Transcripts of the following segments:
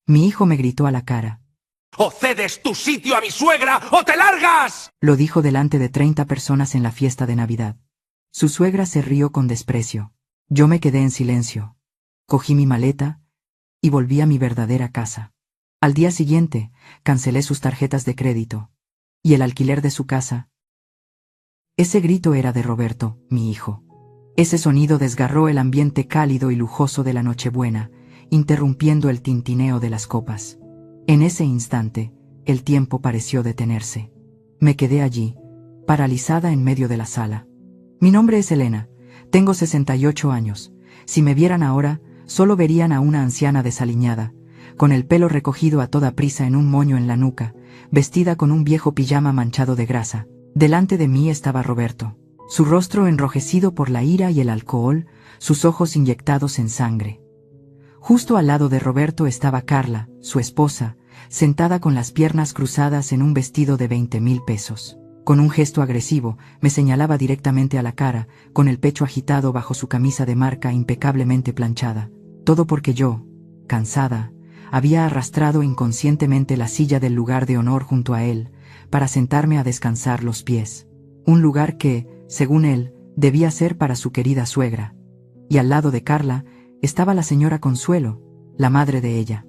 Mi hijo me gritó a la cara. ¡O cedes tu sitio a mi suegra o te largas! Lo dijo delante de 30 personas en la fiesta de Navidad. Su suegra se rió con desprecio. Yo me quedé en silencio. Cogí mi maleta y volví a mi verdadera casa. Al día siguiente, cancelé sus tarjetas de crédito y el alquiler de su casa. Ese grito era de Roberto, mi hijo. Ese sonido desgarró el ambiente cálido y lujoso de la Nochebuena, interrumpiendo el tintineo de las copas. En ese instante, el tiempo pareció detenerse. Me quedé allí, paralizada en medio de la sala. Mi nombre es Elena, tengo 68 años. Si me vieran ahora, solo verían a una anciana desaliñada, con el pelo recogido a toda prisa en un moño en la nuca, vestida con un viejo pijama manchado de grasa. Delante de mí estaba Roberto, su rostro enrojecido por la ira y el alcohol, sus ojos inyectados en sangre. Justo al lado de Roberto estaba Carla, su esposa, sentada con las piernas cruzadas en un vestido de 20,000 pesos. Con un gesto agresivo, me señalaba directamente a la cara, con el pecho agitado bajo su camisa de marca impecablemente planchada. Todo porque yo, cansada, había arrastrado inconscientemente la silla del lugar de honor junto a él, para sentarme a descansar los pies. Un lugar que, según él, debía ser para su querida suegra. Y al lado de Carla, estaba la señora Consuelo, la madre de ella.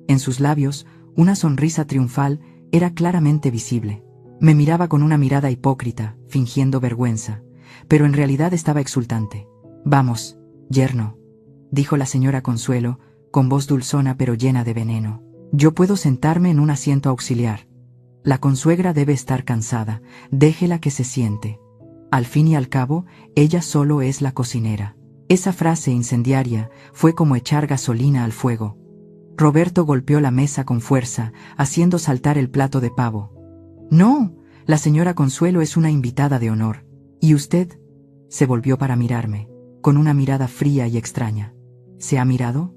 En sus labios, una sonrisa triunfal era claramente visible. Me miraba con una mirada hipócrita, fingiendo vergüenza, pero en realidad estaba exultante. «Vamos, yerno», dijo la señora Consuelo, con voz dulzona pero llena de veneno. «Yo puedo sentarme en un asiento auxiliar. La consuegra debe estar cansada, déjela que se siente. Al fin y al cabo, ella solo es la cocinera». Esa frase incendiaria fue como echar gasolina al fuego. Roberto golpeó la mesa con fuerza, haciendo saltar el plato de pavo. «No, la señora Consuelo es una invitada de honor. ¿Y usted?», se volvió para mirarme, con una mirada fría y extraña. «¿Se ha mirado?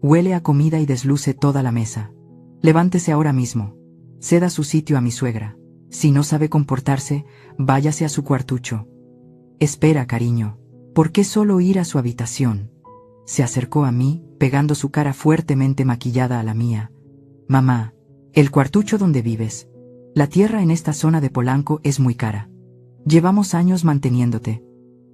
Huele a comida y desluce toda la mesa. Levántese ahora mismo. Ceda su sitio a mi suegra. Si no sabe comportarse, váyase a su cuartucho». «Espera, cariño. ¿Por qué solo ir a su habitación?». Se acercó a mí, pegando su cara fuertemente maquillada a la mía. «Mamá, el cuartucho donde vives. La tierra en esta zona de Polanco es muy cara. Llevamos años manteniéndote.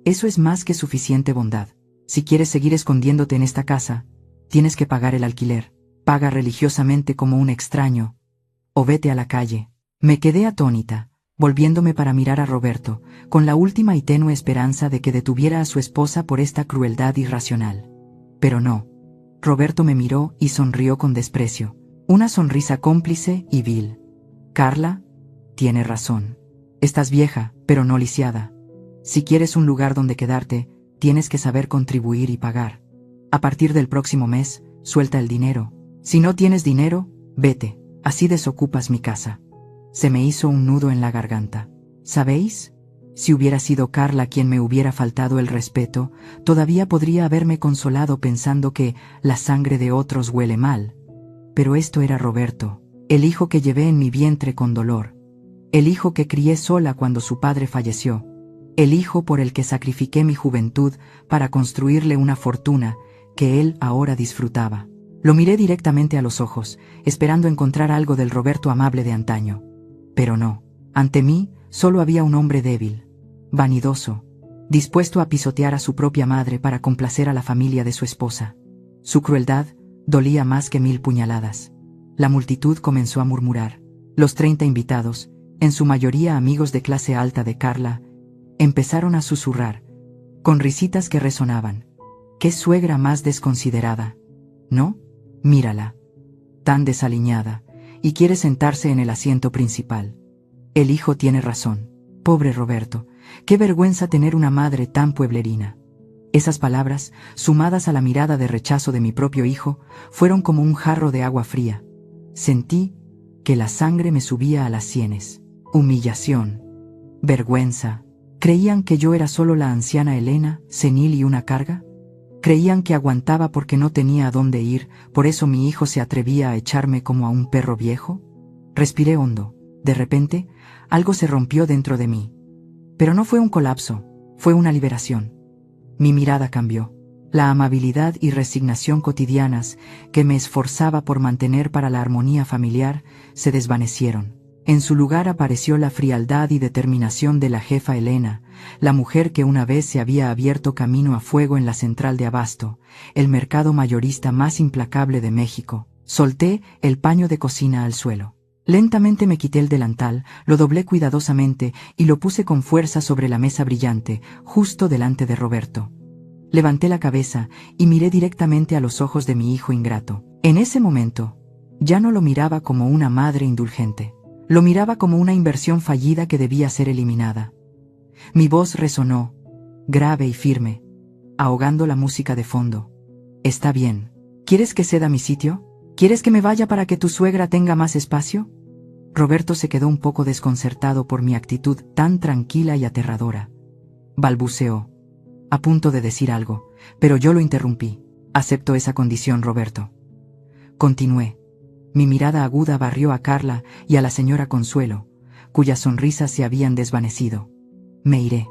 Eso es más que suficiente bondad. Si quieres seguir escondiéndote en esta casa, tienes que pagar el alquiler. Paga religiosamente como un extraño, o vete a la calle». Me quedé atónita, volviéndome para mirar a Roberto, con la última y tenue esperanza de que detuviera a su esposa por esta crueldad irracional. Pero no. Roberto me miró y sonrió con desprecio, una sonrisa cómplice y vil. «Carla, tiene razón. Estás vieja, pero no lisiada. Si quieres un lugar donde quedarte, tienes que saber contribuir y pagar. A partir del próximo mes, suelta el dinero. Si no tienes dinero, vete, así desocupas mi casa». Se me hizo un nudo en la garganta. ¿Sabéis? Si hubiera sido Carla quien me hubiera faltado el respeto, todavía podría haberme consolado pensando que la sangre de otros huele mal. Pero esto era Roberto, el hijo que llevé en mi vientre con dolor. El hijo que crié sola cuando su padre falleció. El hijo por el que sacrifiqué mi juventud para construirle una fortuna que él ahora disfrutaba. Lo miré directamente a los ojos, esperando encontrar algo del Roberto amable de antaño. Pero no. Ante mí, solo había un hombre débil, vanidoso, dispuesto a pisotear a su propia madre para complacer a la familia de su esposa. Su crueldad dolía más que 1000 puñaladas. La multitud comenzó a murmurar. Los 30 invitados, en su mayoría amigos de clase alta de Carla, empezaron a susurrar, con risitas que resonaban. «¿Qué suegra más desconsiderada? ¿No? Mírala. Tan desaliñada, y quiere sentarse en el asiento principal. El hijo tiene razón. Pobre Roberto, qué vergüenza tener una madre tan pueblerina». Esas palabras, sumadas a la mirada de rechazo de mi propio hijo, fueron como un jarro de agua fría. Sentí que la sangre me subía a las sienes. Humillación. Vergüenza. ¿Creían que yo era solo la anciana Elena, senil y una carga? ¿Creían que aguantaba porque no tenía a dónde ir, por eso mi hijo se atrevía a echarme como a un perro viejo? Respiré hondo. De repente, algo se rompió dentro de mí. Pero no fue un colapso, fue una liberación. Mi mirada cambió. La amabilidad y resignación cotidianas que me esforzaba por mantener para la armonía familiar se desvanecieron. En su lugar apareció la frialdad y determinación de la jefa Elena, la mujer que una vez se había abierto camino a fuego en la central de abasto, el mercado mayorista más implacable de México. Solté el paño de cocina al suelo. Lentamente me quité el delantal, lo doblé cuidadosamente y lo puse con fuerza sobre la mesa brillante, justo delante de Roberto. Levanté la cabeza y miré directamente a los ojos de mi hijo ingrato. En ese momento, ya no lo miraba como una madre indulgente. Lo miraba como una inversión fallida que debía ser eliminada. Mi voz resonó, grave y firme, ahogando la música de fondo. «Está bien. ¿Quieres que ceda mi sitio? ¿Quieres que me vaya para que tu suegra tenga más espacio?» Roberto se quedó un poco desconcertado por mi actitud tan tranquila y aterradora. Balbuceó, a punto de decir algo, pero yo lo interrumpí. «Acepto esa condición, Roberto». Continué. Mi mirada aguda barrió a Carla y a la señora Consuelo, cuyas sonrisas se habían desvanecido. «Me iré.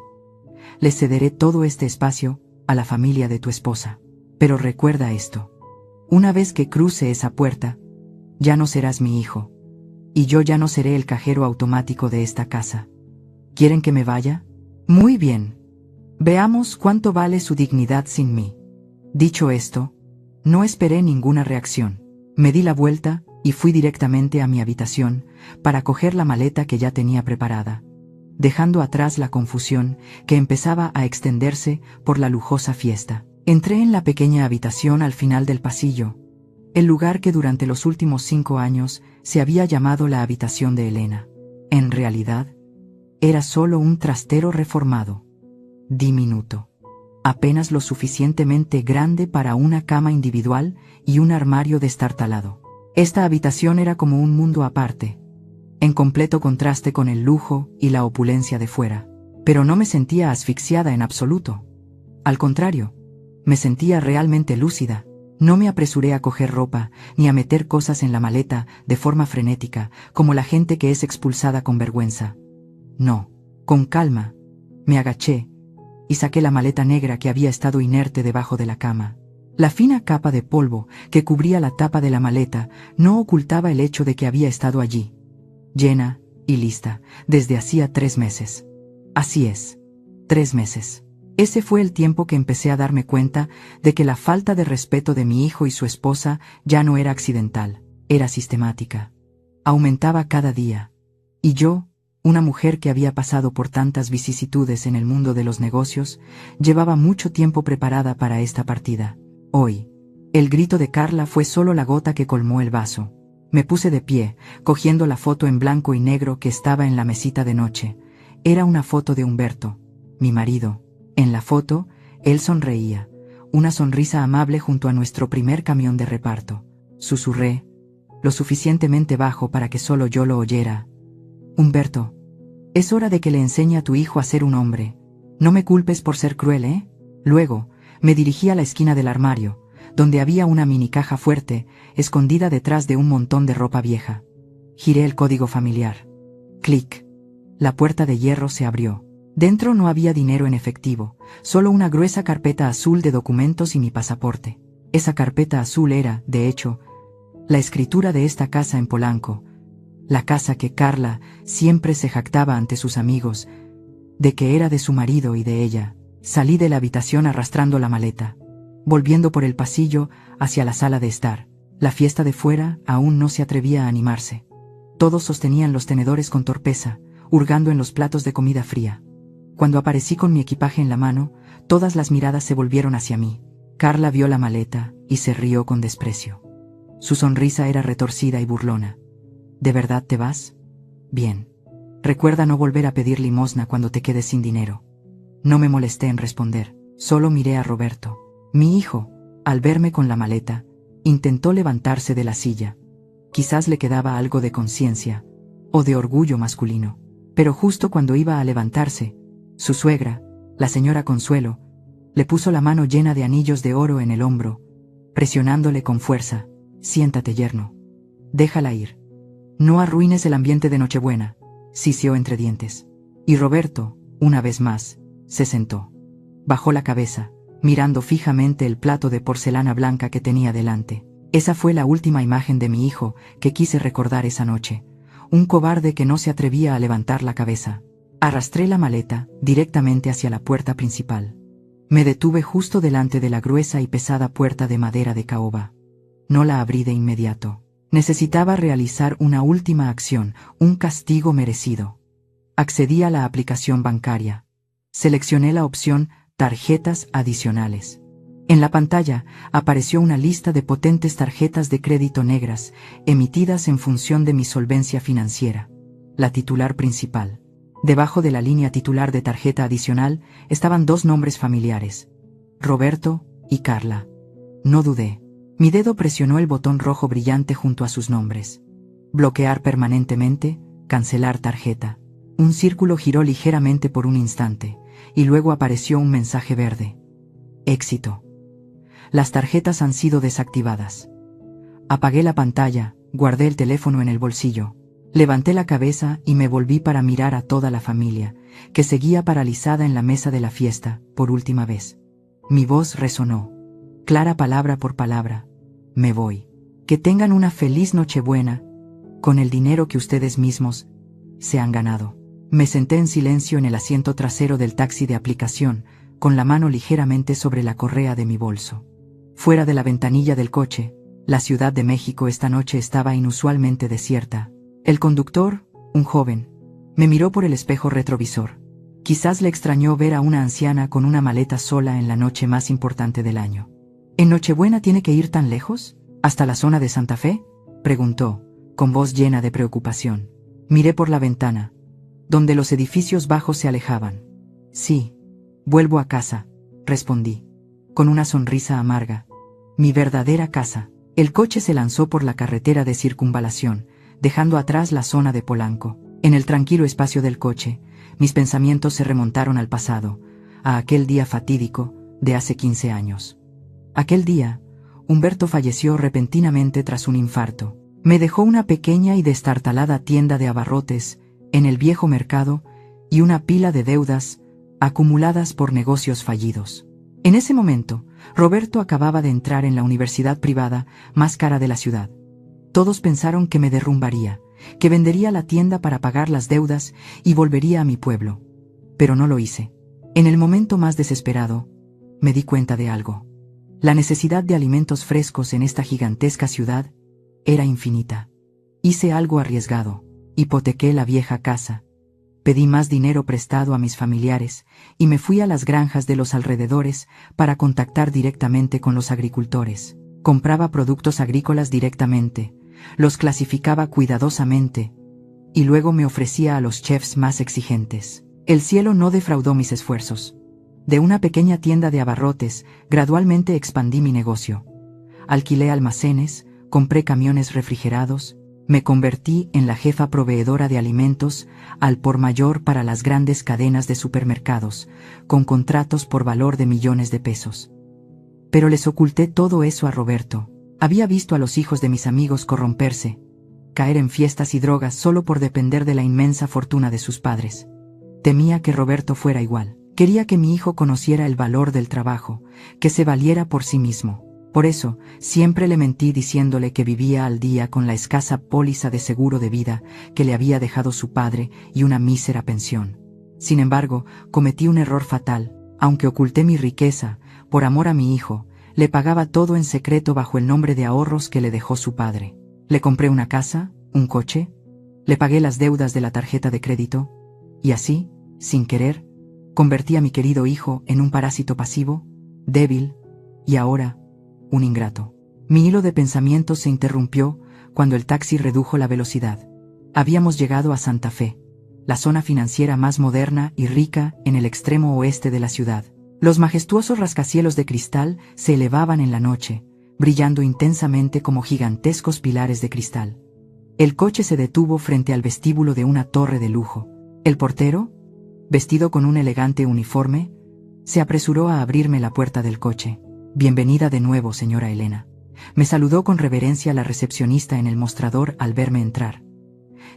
Le cederé todo este espacio a la familia de tu esposa. Pero recuerda esto. Una vez que cruce esa puerta, ya no serás mi hijo. Y yo ya no seré el cajero automático de esta casa. ¿Quieren que me vaya? Muy bien. Veamos cuánto vale su dignidad sin mí». Dicho esto, no esperé ninguna reacción. Me di la vuelta y fui directamente a mi habitación para coger la maleta que ya tenía preparada, dejando atrás la confusión que empezaba a extenderse por la lujosa fiesta. Entré en la pequeña habitación al final del pasillo, el lugar que durante los últimos 5 años se había llamado la habitación de Elena. En realidad, era solo un trastero reformado, diminuto, apenas lo suficientemente grande para una cama individual y un armario destartalado. Esta habitación era como un mundo aparte, en completo contraste con el lujo y la opulencia de fuera. Pero no me sentía asfixiada en absoluto. Al contrario, me sentía realmente lúcida. No me apresuré a coger ropa, ni a meter cosas en la maleta de forma frenética, como la gente que es expulsada con vergüenza. No, con calma, me agaché y saqué la maleta negra que había estado inerte debajo de la cama. La fina capa de polvo que cubría la tapa de la maleta no ocultaba el hecho de que había estado allí, llena y lista, desde hacía 3 meses. Así es, 3 meses. Ese fue el tiempo que empecé a darme cuenta de que la falta de respeto de mi hijo y su esposa ya no era accidental, era sistemática. Aumentaba cada día. Y yo, una mujer que había pasado por tantas vicisitudes en el mundo de los negocios, llevaba mucho tiempo preparada para esta partida. Hoy, el grito de Carla fue solo la gota que colmó el vaso. Me puse de pie, cogiendo la foto en blanco y negro que estaba en la mesita de noche. Era una foto de Humberto, mi marido. En la foto, él sonreía, una sonrisa amable junto a nuestro primer camión de reparto. Susurré, lo suficientemente bajo para que solo yo lo oyera. «Humberto, es hora de que le enseñe a tu hijo a ser un hombre. No me culpes por ser cruel, ¿eh?» Luego, me dirigí a la esquina del armario, donde había una mini caja fuerte, escondida detrás de un montón de ropa vieja. Giré el código familiar. Clic. La puerta de hierro se abrió. Dentro no había dinero en efectivo, solo una gruesa carpeta azul de documentos y mi pasaporte. Esa carpeta azul era, de hecho, la escritura de esta casa en Polanco, la casa que Carla siempre se jactaba ante sus amigos, de que era de su marido y de ella. Salí de la habitación arrastrando la maleta, volviendo por el pasillo hacia la sala de estar. La fiesta de fuera aún no se atrevía a animarse. Todos sostenían los tenedores con torpeza, hurgando en los platos de comida fría. Cuando aparecí con mi equipaje en la mano, todas las miradas se volvieron hacia mí. Carla vio la maleta y se rió con desprecio. Su sonrisa era retorcida y burlona. «¿De verdad te vas? Bien. Recuerda no volver a pedir limosna cuando te quedes sin dinero». No me molesté en responder, solo miré a Roberto. Mi hijo, al verme con la maleta, intentó levantarse de la silla. Quizás le quedaba algo de conciencia, o de orgullo masculino. Pero justo cuando iba a levantarse, su suegra, la señora Consuelo, le puso la mano llena de anillos de oro en el hombro, presionándole con fuerza. «Siéntate, yerno. Déjala ir. No arruines el ambiente de Nochebuena», siseó entre dientes. Y Roberto, una vez más, se sentó. Bajó la cabeza, mirando fijamente el plato de porcelana blanca que tenía delante. Esa fue la última imagen de mi hijo que quise recordar esa noche. Un cobarde que no se atrevía a levantar la cabeza. Arrastré la maleta directamente hacia la puerta principal. Me detuve justo delante de la gruesa y pesada puerta de madera de caoba. No la abrí de inmediato. Necesitaba realizar una última acción, un castigo merecido. Accedí a la aplicación bancaria. Seleccioné la opción Tarjetas adicionales. En la pantalla apareció una lista de potentes tarjetas de crédito negras, emitidas en función de mi solvencia financiera. La titular principal. Debajo de la línea titular de tarjeta adicional estaban 2 nombres familiares: Roberto y Carla. No dudé. Mi dedo presionó el botón rojo brillante junto a sus nombres. Bloquear permanentemente, cancelar tarjeta. Un círculo giró ligeramente por un instante, y luego apareció un mensaje verde. Éxito. Las tarjetas han sido desactivadas. Apagué la pantalla, guardé el teléfono en el bolsillo. Levanté la cabeza y me volví para mirar a toda la familia, que seguía paralizada en la mesa de la fiesta, por última vez. Mi voz resonó, clara palabra por palabra. Me voy. Que tengan una feliz Nochebuena, con el dinero que ustedes mismos se han ganado. Me senté en silencio en el asiento trasero del taxi de aplicación, con la mano ligeramente sobre la correa de mi bolso. Fuera de la ventanilla del coche, la Ciudad de México esta noche estaba inusualmente desierta. El conductor, un joven, me miró por el espejo retrovisor. Quizás le extrañó ver a una anciana con una maleta sola en la noche más importante del año. ¿En Nochebuena tiene que ir tan lejos? ¿Hasta la zona de Santa Fe?, preguntó, con voz llena de preocupación. Miré por la ventana, donde los edificios bajos se alejaban. Sí, vuelvo a casa, respondí, con una sonrisa amarga. Mi verdadera casa. El coche se lanzó por la carretera de circunvalación, dejando atrás la zona de Polanco. En el tranquilo espacio del coche, mis pensamientos se remontaron al pasado, a aquel día fatídico de hace 15 años. Aquel día, Humberto falleció repentinamente tras un infarto. Me dejó una pequeña y destartalada tienda de abarrotes en el viejo mercado y una pila de deudas acumuladas por negocios fallidos. En ese momento, Roberto acababa de entrar en la universidad privada más cara de la ciudad. Todos pensaron que me derrumbaría, que vendería la tienda para pagar las deudas y volvería a mi pueblo. Pero no lo hice. En el momento más desesperado, me di cuenta de algo. La necesidad de alimentos frescos en esta gigantesca ciudad era infinita. Hice algo arriesgado, hipotequé la vieja casa, pedí más dinero prestado a mis familiares y me fui a las granjas de los alrededores para contactar directamente con los agricultores. Compraba productos agrícolas directamente, los clasificaba cuidadosamente y luego me ofrecía a los chefs más exigentes. El cielo no defraudó mis esfuerzos. De una pequeña tienda de abarrotes, gradualmente expandí mi negocio. Alquilé almacenes, compré camiones refrigerados, me convertí en la jefa proveedora de alimentos al por mayor para las grandes cadenas de supermercados, con contratos por valor de millones de pesos. Pero les oculté todo eso a Roberto. Había visto a los hijos de mis amigos corromperse, caer en fiestas y drogas solo por depender de la inmensa fortuna de sus padres. Temía que Roberto fuera igual. Quería que mi hijo conociera el valor del trabajo, que se valiera por sí mismo. Por eso, siempre le mentí diciéndole que vivía al día con la escasa póliza de seguro de vida que le había dejado su padre y una mísera pensión. Sin embargo, cometí un error fatal. Aunque oculté mi riqueza, por amor a mi hijo, le pagaba todo en secreto bajo el nombre de ahorros que le dejó su padre. Le compré una casa, un coche, le pagué las deudas de la tarjeta de crédito, y así, sin querer, convertí a mi querido hijo en un parásito pasivo, débil, y ahora, un ingrato. Mi hilo de pensamientos se interrumpió cuando el taxi redujo la velocidad. Habíamos llegado a Santa Fe, la zona financiera más moderna y rica en el extremo oeste de la ciudad. Los majestuosos rascacielos de cristal se elevaban en la noche, brillando intensamente como gigantescos pilares de cristal. El coche se detuvo frente al vestíbulo de una torre de lujo. El portero, vestido con un elegante uniforme, se apresuró a abrirme la puerta del coche. «Bienvenida de nuevo, señora Elena», me saludó con reverencia la recepcionista en el mostrador al verme entrar.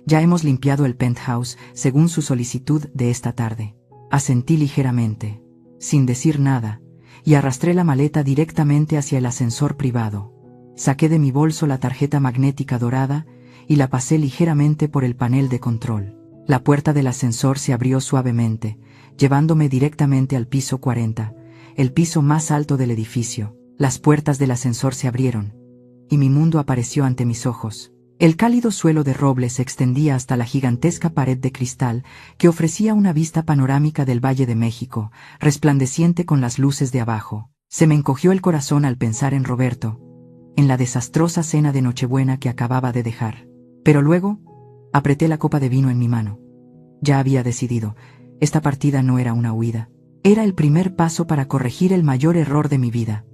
«Ya hemos limpiado el penthouse según su solicitud de esta tarde». Asentí ligeramente, sin decir nada, y arrastré la maleta directamente hacia el ascensor privado. Saqué de mi bolso la tarjeta magnética dorada y la pasé ligeramente por el panel de control. La puerta del ascensor se abrió suavemente, llevándome directamente al piso 40, el piso más alto del edificio. Las puertas del ascensor se abrieron, y mi mundo apareció ante mis ojos. El cálido suelo de roble se extendía hasta la gigantesca pared de cristal que ofrecía una vista panorámica del Valle de México, resplandeciente con las luces de abajo. Se me encogió el corazón al pensar en Roberto, en la desastrosa cena de Nochebuena que acababa de dejar. Pero luego, apreté la copa de vino en mi mano. Ya había decidido, esta partida no era una huida. Era el primer paso para corregir el mayor error de mi vida.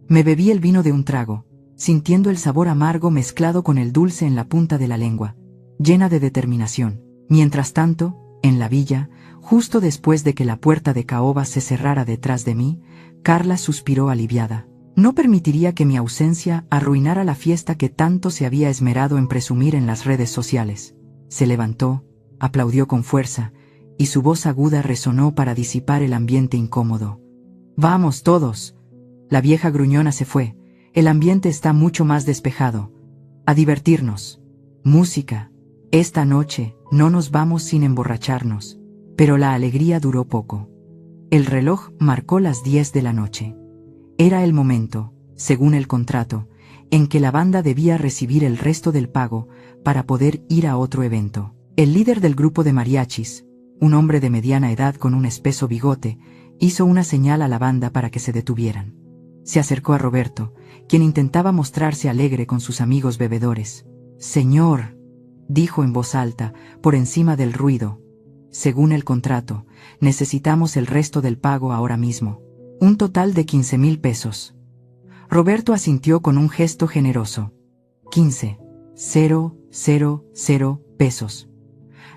Me bebí el vino de un trago, sintiendo el sabor amargo mezclado con el dulce en la punta de la lengua, llena de determinación. Mientras tanto, en la villa, justo después de que la puerta de caoba se cerrara detrás de mí, Carla suspiró aliviada. No permitiría que mi ausencia arruinara la fiesta que tanto se había esmerado en presumir en las redes sociales. Se levantó, aplaudió con fuerza, y su voz aguda resonó para disipar el ambiente incómodo. «Vamos todos». La vieja gruñona se fue. El ambiente está mucho más despejado. A divertirnos. Música. Esta noche no nos vamos sin emborracharnos. Pero la alegría duró poco. El reloj marcó las 10 de la noche. Era el momento, según el contrato, en que la banda debía recibir el resto del pago para poder ir a otro evento. El líder del grupo de mariachis, un hombre de mediana edad con un espeso bigote, hizo una señal a la banda para que se detuvieran. Se acercó a Roberto, quien intentaba mostrarse alegre con sus amigos bebedores. «Señor», dijo en voz alta, por encima del ruido, «según el contrato, necesitamos el resto del pago ahora mismo. Un total de 15,000 pesos». Roberto asintió con un gesto generoso. 15,000 pesos.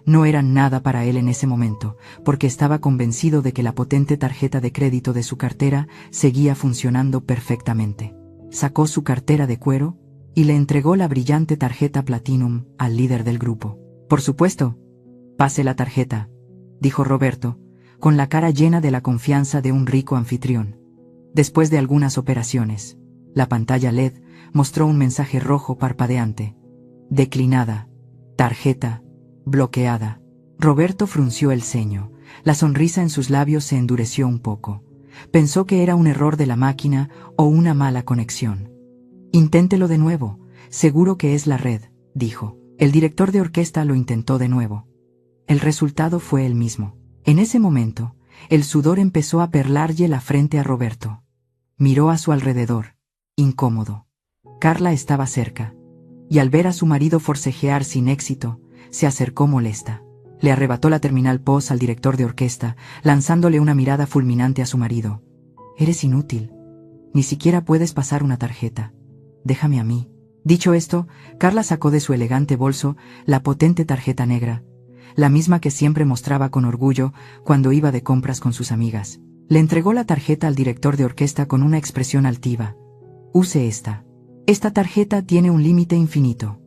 No eran nada para él en ese momento, porque estaba convencido de que la potente tarjeta de crédito de su cartera seguía funcionando perfectamente. Sacó su cartera de cuero y le entregó la brillante tarjeta Platinum al líder del grupo. «Por supuesto. Pase la tarjeta», dijo Roberto, con la cara llena de la confianza de un rico anfitrión. Después de algunas operaciones, la pantalla LED mostró un mensaje rojo parpadeante. «Declinada. Tarjeta bloqueada». Roberto frunció el ceño. La sonrisa en sus labios se endureció un poco. Pensó que era un error de la máquina o una mala conexión. «Inténtelo de nuevo. Seguro que es la red», dijo. El director de orquesta lo intentó de nuevo. El resultado fue el mismo. En ese momento, el sudor empezó a perlarle la frente a Roberto. Miró a su alrededor, incómodo. Carla estaba cerca, y al ver a su marido forcejear sin éxito, se acercó molesta. Le arrebató la terminal POS al director de orquesta, lanzándole una mirada fulminante a su marido. «Eres inútil. Ni siquiera puedes pasar una tarjeta. Déjame a mí». Dicho esto, Carla sacó de su elegante bolso la potente tarjeta negra, la misma que siempre mostraba con orgullo cuando iba de compras con sus amigas. Le entregó la tarjeta al director de orquesta con una expresión altiva. «Use esta. Esta tarjeta tiene un límite infinito».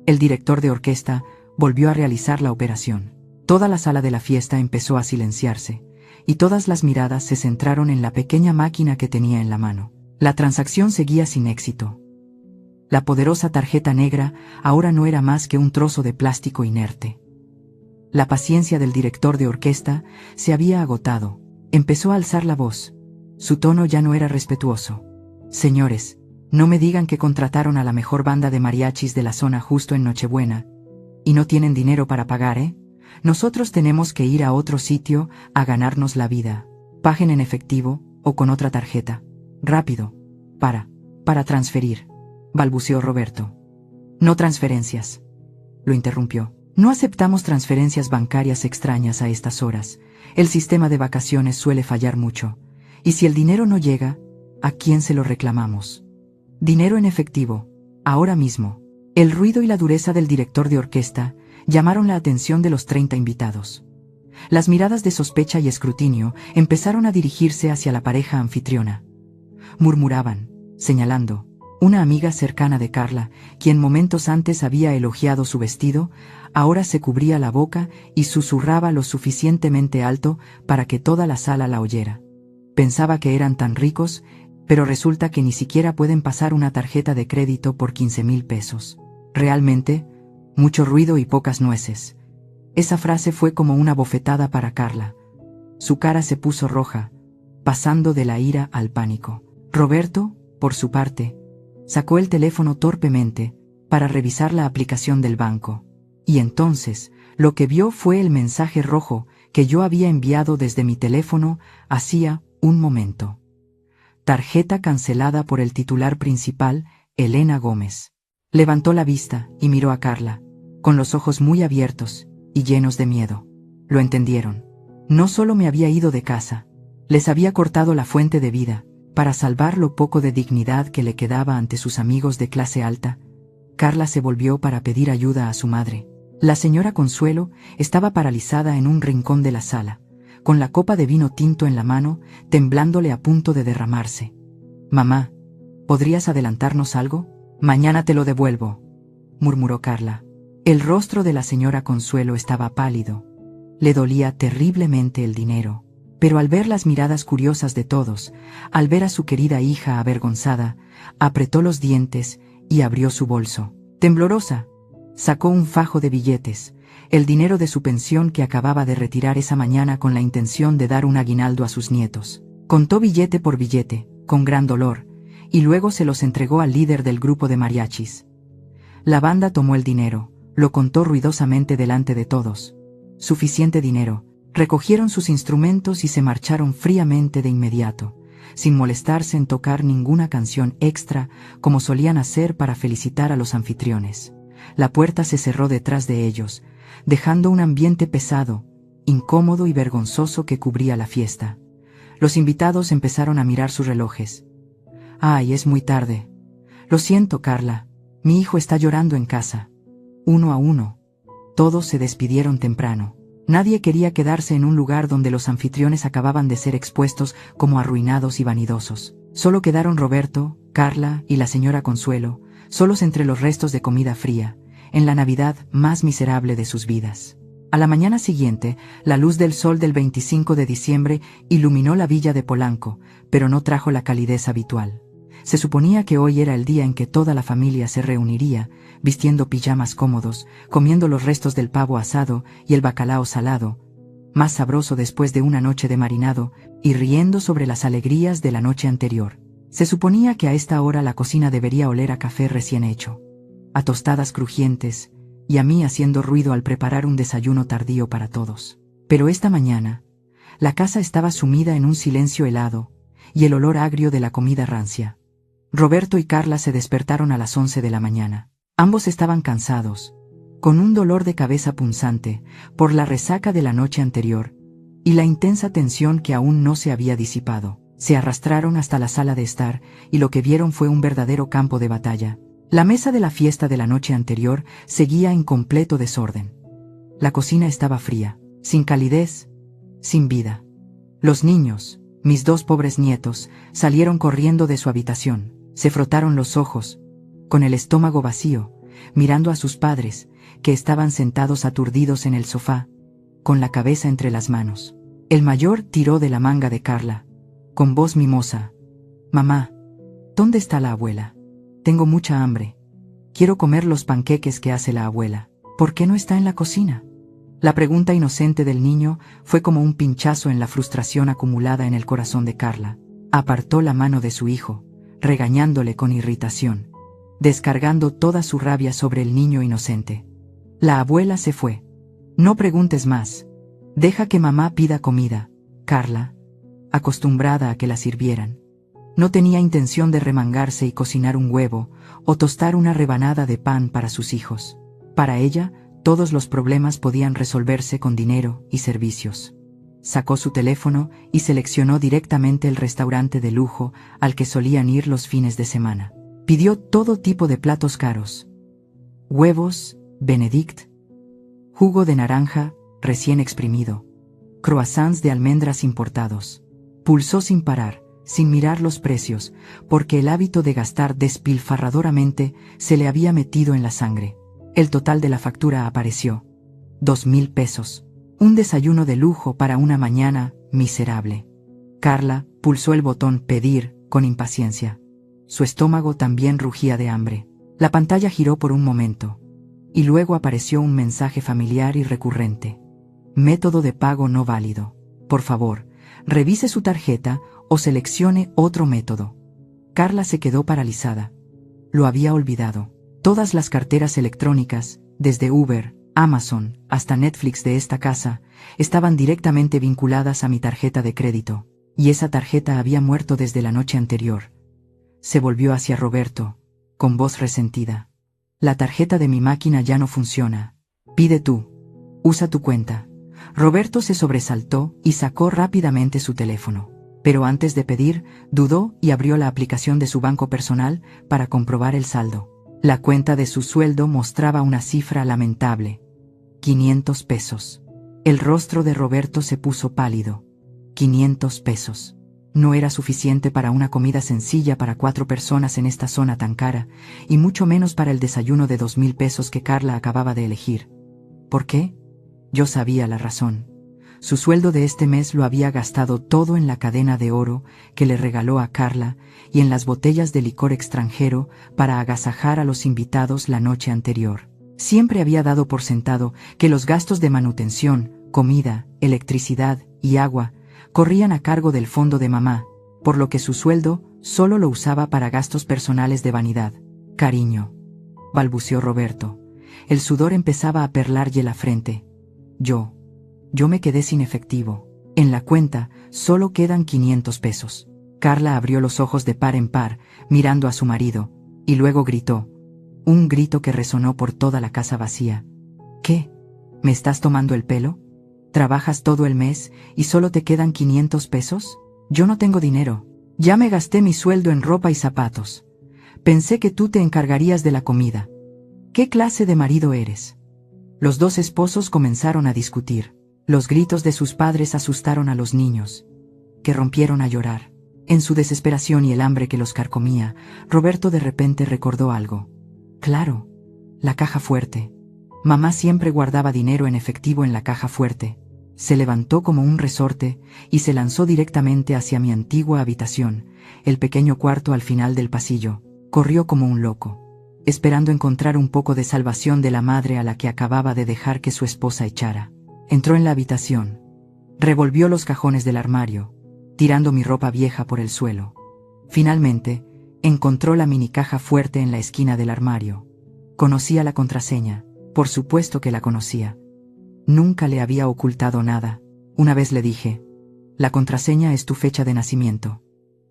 El director de orquesta volvió a realizar la operación. Toda la sala de la fiesta empezó a silenciarse, y todas las miradas se centraron en la pequeña máquina que tenía en la mano. La transacción seguía sin éxito. La poderosa tarjeta negra ahora no era más que un trozo de plástico inerte. La paciencia del director de orquesta se había agotado. Empezó a alzar la voz. Su tono ya no era respetuoso. «Señores, no me digan que contrataron a la mejor banda de mariachis de la zona justo en Nochebuena y no tienen dinero para pagar, ¿eh? Nosotros tenemos que ir a otro sitio a ganarnos la vida. Paguen en efectivo o con otra tarjeta. Rápido. Para transferir», balbuceó Roberto. «No transferencias», lo interrumpió. «No aceptamos transferencias bancarias extrañas a estas horas. El sistema de vacaciones suele fallar mucho. Y si el dinero no llega, ¿a quién se lo reclamamos? Dinero en efectivo, ahora mismo». El ruido y la dureza del director de orquesta llamaron la atención de los 30 invitados. Las miradas de sospecha y escrutinio empezaron a dirigirse hacia la pareja anfitriona. Murmuraban, señalando. Una amiga cercana de Carla, quien momentos antes había elogiado su vestido, ahora se cubría la boca y susurraba lo suficientemente alto para que toda la sala la oyera. Pensaba que eran tan ricos, pero resulta que ni siquiera pueden pasar una tarjeta de crédito por 15,000 pesos. Realmente, mucho ruido y pocas nueces. Esa frase fue como una bofetada para Carla. Su cara se puso roja, pasando de la ira al pánico. Roberto, por su parte, sacó el teléfono torpemente para revisar la aplicación del banco. Y entonces, lo que vio fue el mensaje rojo que yo había enviado desde mi teléfono hacía un momento. Tarjeta cancelada por el titular principal, Elena Gómez. Levantó la vista y miró a Carla, con los ojos muy abiertos y llenos de miedo. Lo entendieron. No solo me había ido de casa, les había cortado la fuente de vida, para salvar lo poco de dignidad que le quedaba ante sus amigos de clase alta. Carla se volvió para pedir ayuda a su madre. La señora Consuelo estaba paralizada en un rincón de la sala, con la copa de vino tinto en la mano, temblándole a punto de derramarse. «Mamá, ¿podrías adelantarnos algo? Mañana te lo devuelvo», murmuró Carla. El rostro de la señora Consuelo estaba pálido. Le dolía terriblemente el dinero, pero al ver las miradas curiosas de todos, al ver a su querida hija avergonzada, apretó los dientes y abrió su bolso. Temblorosa, sacó un fajo de billetes, el dinero de su pensión que acababa de retirar esa mañana con la intención de dar un aguinaldo a sus nietos. Contó billete por billete, con gran dolor, y luego se los entregó al líder del grupo de mariachis. La banda tomó el dinero, lo contó ruidosamente delante de todos. Suficiente dinero. Recogieron sus instrumentos y se marcharon fríamente de inmediato, sin molestarse en tocar ninguna canción extra como solían hacer para felicitar a los anfitriones. La puerta se cerró detrás de ellos, dejando un ambiente pesado, incómodo y vergonzoso que cubría la fiesta. Los invitados empezaron a mirar sus relojes. «Ay, es muy tarde. Lo siento, Carla. Mi hijo está llorando en casa». Uno a uno, todos se despidieron temprano. Nadie quería quedarse en un lugar donde los anfitriones acababan de ser expuestos como arruinados y vanidosos. Solo quedaron Roberto, Carla y la señora Consuelo, solos entre los restos de comida fría, en la Navidad más miserable de sus vidas. A la mañana siguiente, la luz del sol del 25 de diciembre iluminó la villa de Polanco, pero no trajo la calidez habitual. Se suponía que hoy era el día en que toda la familia se reuniría, vistiendo pijamas cómodos, comiendo los restos del pavo asado y el bacalao salado, más sabroso después de una noche de marinado, y riendo sobre las alegrías de la noche anterior. Se suponía que a esta hora la cocina debería oler a café recién hecho, a tostadas crujientes, y a mí haciendo ruido al preparar un desayuno tardío para todos. Pero esta mañana, la casa estaba sumida en un silencio helado, y el olor agrio de la comida rancia. Roberto y Carla se despertaron a las 11 de la mañana. Ambos estaban cansados, con un dolor de cabeza punzante, por la resaca de la noche anterior, y la intensa tensión que aún no se había disipado. Se arrastraron hasta la sala de estar, y lo que vieron fue un verdadero campo de batalla. La mesa de la fiesta de la noche anterior seguía en completo desorden. La cocina estaba fría, sin calidez, sin vida. Los niños, mis dos pobres nietos, salieron corriendo de su habitación. Se frotaron los ojos, con el estómago vacío, mirando a sus padres, que estaban sentados aturdidos en el sofá, con la cabeza entre las manos. El mayor tiró de la manga de Carla, con voz mimosa: «Mamá, ¿dónde está la abuela? Tengo mucha hambre. Quiero comer los panqueques que hace la abuela. ¿Por qué no está en la cocina?». La pregunta inocente del niño fue como un pinchazo en la frustración acumulada en el corazón de Carla. Apartó la mano de su hijo, regañándole con irritación, descargando toda su rabia sobre el niño inocente. La abuela se fue. «No preguntes más. Deja que mamá pida comida». Carla, acostumbrada a que la sirvieran, no tenía intención de remangarse y cocinar un huevo o tostar una rebanada de pan para sus hijos. Para ella, todos los problemas podían resolverse con dinero y servicios. Sacó su teléfono y seleccionó directamente el restaurante de lujo al que solían ir los fines de semana. Pidió todo tipo de platos caros: huevos, Benedict, jugo de naranja recién exprimido, croissants de almendras importados. Pulsó sin parar, sin mirar los precios, porque el hábito de gastar despilfarradoramente se le había metido en la sangre. El total de la factura apareció: 2,000 pesos. Un desayuno de lujo para una mañana miserable. Carla pulsó el botón pedir con impaciencia. Su estómago también rugía de hambre. La pantalla giró por un momento. Y luego apareció un mensaje familiar y recurrente. Método de pago no válido. Por favor, revise su tarjeta o seleccione otro método. Carla se quedó paralizada. Lo había olvidado. Todas las carteras electrónicas, desde Uber, Amazon, hasta Netflix de esta casa, estaban directamente vinculadas a mi tarjeta de crédito, y esa tarjeta había muerto desde la noche anterior. Se volvió hacia Roberto, con voz resentida. La tarjeta de mi máquina ya no funciona. Pide tú. Usa tu cuenta. Roberto se sobresaltó y sacó rápidamente su teléfono. Pero antes de pedir, dudó y abrió la aplicación de su banco personal para comprobar el saldo. La cuenta de su sueldo mostraba una cifra lamentable. 500 pesos. El rostro de Roberto se puso pálido. 500 pesos. No era suficiente para una comida sencilla para 4 personas en esta zona tan cara, y mucho menos para el desayuno de 2.000 pesos que Carla acababa de elegir. ¿Por qué? Yo sabía la razón. Su sueldo de este mes lo había gastado todo en la cadena de oro que le regaló a Carla y en las botellas de licor extranjero para agasajar a los invitados la noche anterior. Siempre había dado por sentado que los gastos de manutención, comida, electricidad y agua corrían a cargo del fondo de mamá, por lo que su sueldo solo lo usaba para gastos personales de vanidad. Cariño, balbuceó Roberto. El sudor empezaba a perlarle la frente. Yo me quedé sin efectivo. En la cuenta solo quedan 500 pesos. Carla abrió los ojos de par en par, mirando a su marido, y luego gritó. Un grito que resonó por toda la casa vacía. ¿Qué? ¿Me estás tomando el pelo? ¿Trabajas todo el mes y solo te quedan 500 pesos? Yo no tengo dinero. Ya me gasté mi sueldo en ropa y zapatos. Pensé que tú te encargarías de la comida. ¿Qué clase de marido eres? Los dos esposos comenzaron a discutir. Los gritos de sus padres asustaron a los niños, que rompieron a llorar. En su desesperación y el hambre que los carcomía, Roberto de repente recordó algo. Claro, la caja fuerte. Mamá siempre guardaba dinero en efectivo en la caja fuerte. Se levantó como un resorte y se lanzó directamente hacia mi antigua habitación, el pequeño cuarto al final del pasillo. Corrió como un loco, esperando encontrar un poco de salvación de la madre a la que acababa de dejar que su esposa echara. Entró en la habitación. Revolvió los cajones del armario, tirando mi ropa vieja por el suelo. Finalmente, encontró la mini caja fuerte en la esquina del armario. Conocía la contraseña, por supuesto que la conocía. Nunca le había ocultado nada. Una vez le dije, la contraseña es tu fecha de nacimiento,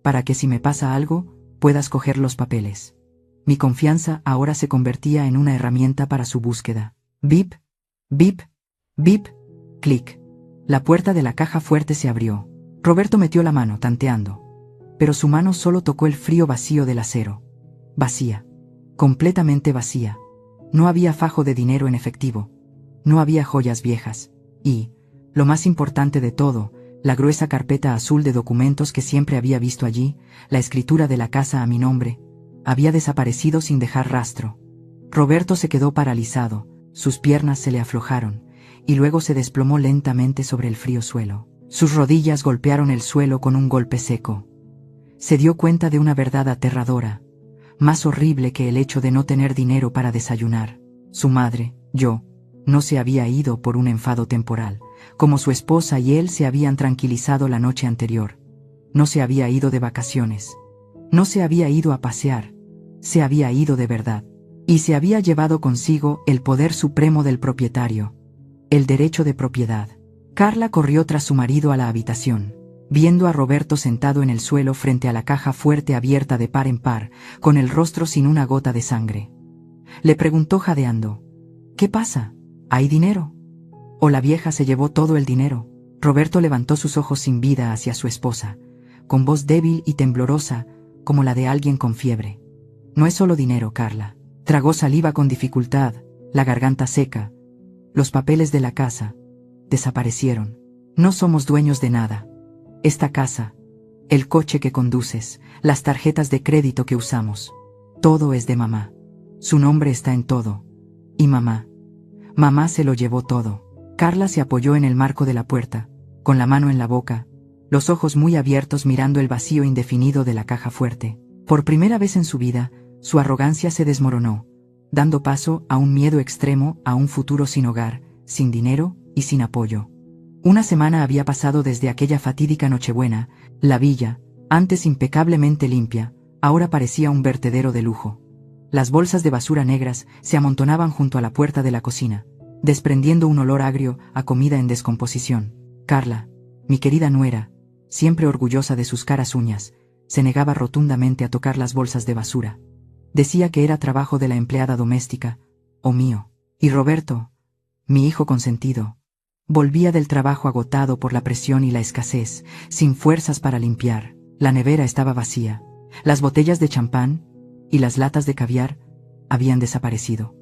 para que si me pasa algo, puedas coger los papeles. Mi confianza ahora se convertía en una herramienta para su búsqueda. Bip, bip, bip, clic. La puerta de la caja fuerte se abrió. Roberto metió la mano, tanteando. Pero su mano solo tocó el frío vacío del acero. Vacía. Completamente vacía. No había fajo de dinero en efectivo. No había joyas viejas. Y, lo más importante de todo, la gruesa carpeta azul de documentos que siempre había visto allí, la escritura de la casa a mi nombre, había desaparecido sin dejar rastro. Roberto se quedó paralizado, sus piernas se le aflojaron, y luego se desplomó lentamente sobre el frío suelo. Sus rodillas golpearon el suelo con un golpe seco. Se dio cuenta de una verdad aterradora, más horrible que el hecho de no tener dinero para desayunar. Su madre, yo, no se había ido por un enfado temporal, como su esposa y él se habían tranquilizado la noche anterior. No se había ido de vacaciones. No se había ido a pasear. Se había ido de verdad. Y se había llevado consigo el poder supremo del propietario. El derecho de propiedad. Carla corrió tras su marido a la habitación, viendo a Roberto sentado en el suelo frente a la caja fuerte abierta de par en par, con el rostro sin una gota de sangre. Le preguntó jadeando, ¿qué pasa? ¿Hay dinero? ¿O la vieja se llevó todo el dinero? Roberto levantó sus ojos sin vida hacia su esposa, con voz débil y temblorosa, como la de alguien con fiebre. No es solo dinero, Carla. Tragó saliva con dificultad, la garganta seca. Los papeles de la casa desaparecieron. No somos dueños de nada. Esta casa, el coche que conduces, las tarjetas de crédito que usamos, todo es de mamá. Su nombre está en todo. Y mamá se lo llevó todo. Carla se apoyó en el marco de la puerta, con la mano en la boca, los ojos muy abiertos mirando el vacío indefinido de la caja fuerte. Por primera vez en su vida, su arrogancia se desmoronó, dando paso a un miedo extremo a un futuro sin hogar, sin dinero y sin apoyo. Una semana había pasado desde aquella fatídica Nochebuena. La villa, antes impecablemente limpia, ahora parecía un vertedero de lujo. Las bolsas de basura negras se amontonaban junto a la puerta de la cocina, desprendiendo un olor agrio a comida en descomposición. Carla, mi querida nuera, siempre orgullosa de sus caras uñas, se negaba rotundamente a tocar las bolsas de basura. Decía que era trabajo de la empleada doméstica, o mío. Y Roberto, mi hijo consentido, volvía del trabajo agotado por la presión y la escasez, sin fuerzas para limpiar. La nevera estaba vacía. Las botellas de champán y las latas de caviar habían desaparecido,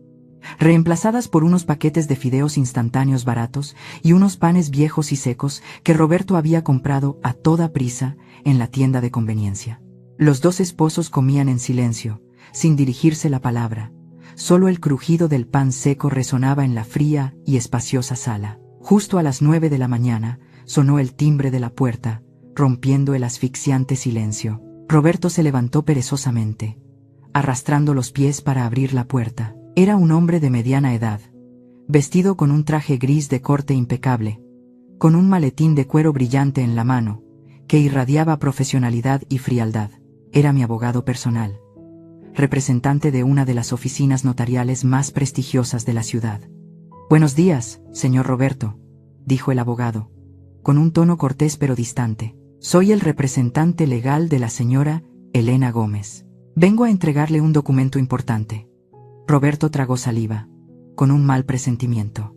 reemplazadas por unos paquetes de fideos instantáneos baratos y unos panes viejos y secos que Roberto había comprado a toda prisa en la tienda de conveniencia. Los dos esposos comían en silencio, sin dirigirse la palabra. Solo el crujido del pan seco resonaba en la fría y espaciosa sala. Justo a las 9 de la mañana, sonó el timbre de la puerta, rompiendo el asfixiante silencio. Roberto se levantó perezosamente, arrastrando los pies para abrir la puerta. Era un hombre de mediana edad, vestido con un traje gris de corte impecable, con un maletín de cuero brillante en la mano, que irradiaba profesionalidad y frialdad. Era mi abogado personal, representante de una de las oficinas notariales más prestigiosas de la ciudad. «Buenos días, señor Roberto», dijo el abogado, con un tono cortés pero distante. «Soy el representante legal de la señora Elena Gómez. Vengo a entregarle un documento importante». Roberto tragó saliva, con un mal presentimiento.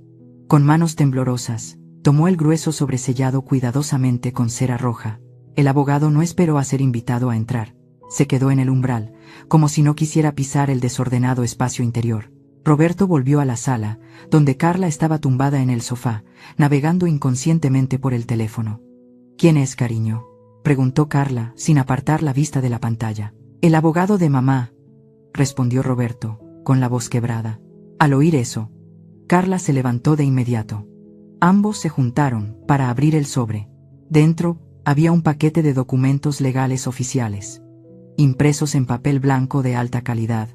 Con manos temblorosas, tomó el grueso sobresellado cuidadosamente con cera roja. El abogado no esperó a ser invitado a entrar. Se quedó en el umbral, como si no quisiera pisar el desordenado espacio interior. Roberto volvió a la sala, donde Carla estaba tumbada en el sofá, navegando inconscientemente por el teléfono. «¿Quién es, cariño?», preguntó Carla, sin apartar la vista de la pantalla. «El abogado de mamá», respondió Roberto, con la voz quebrada. Al oír eso, Carla se levantó de inmediato. Ambos se juntaron para abrir el sobre. Dentro había un paquete de documentos legales oficiales, impresos en papel blanco de alta calidad,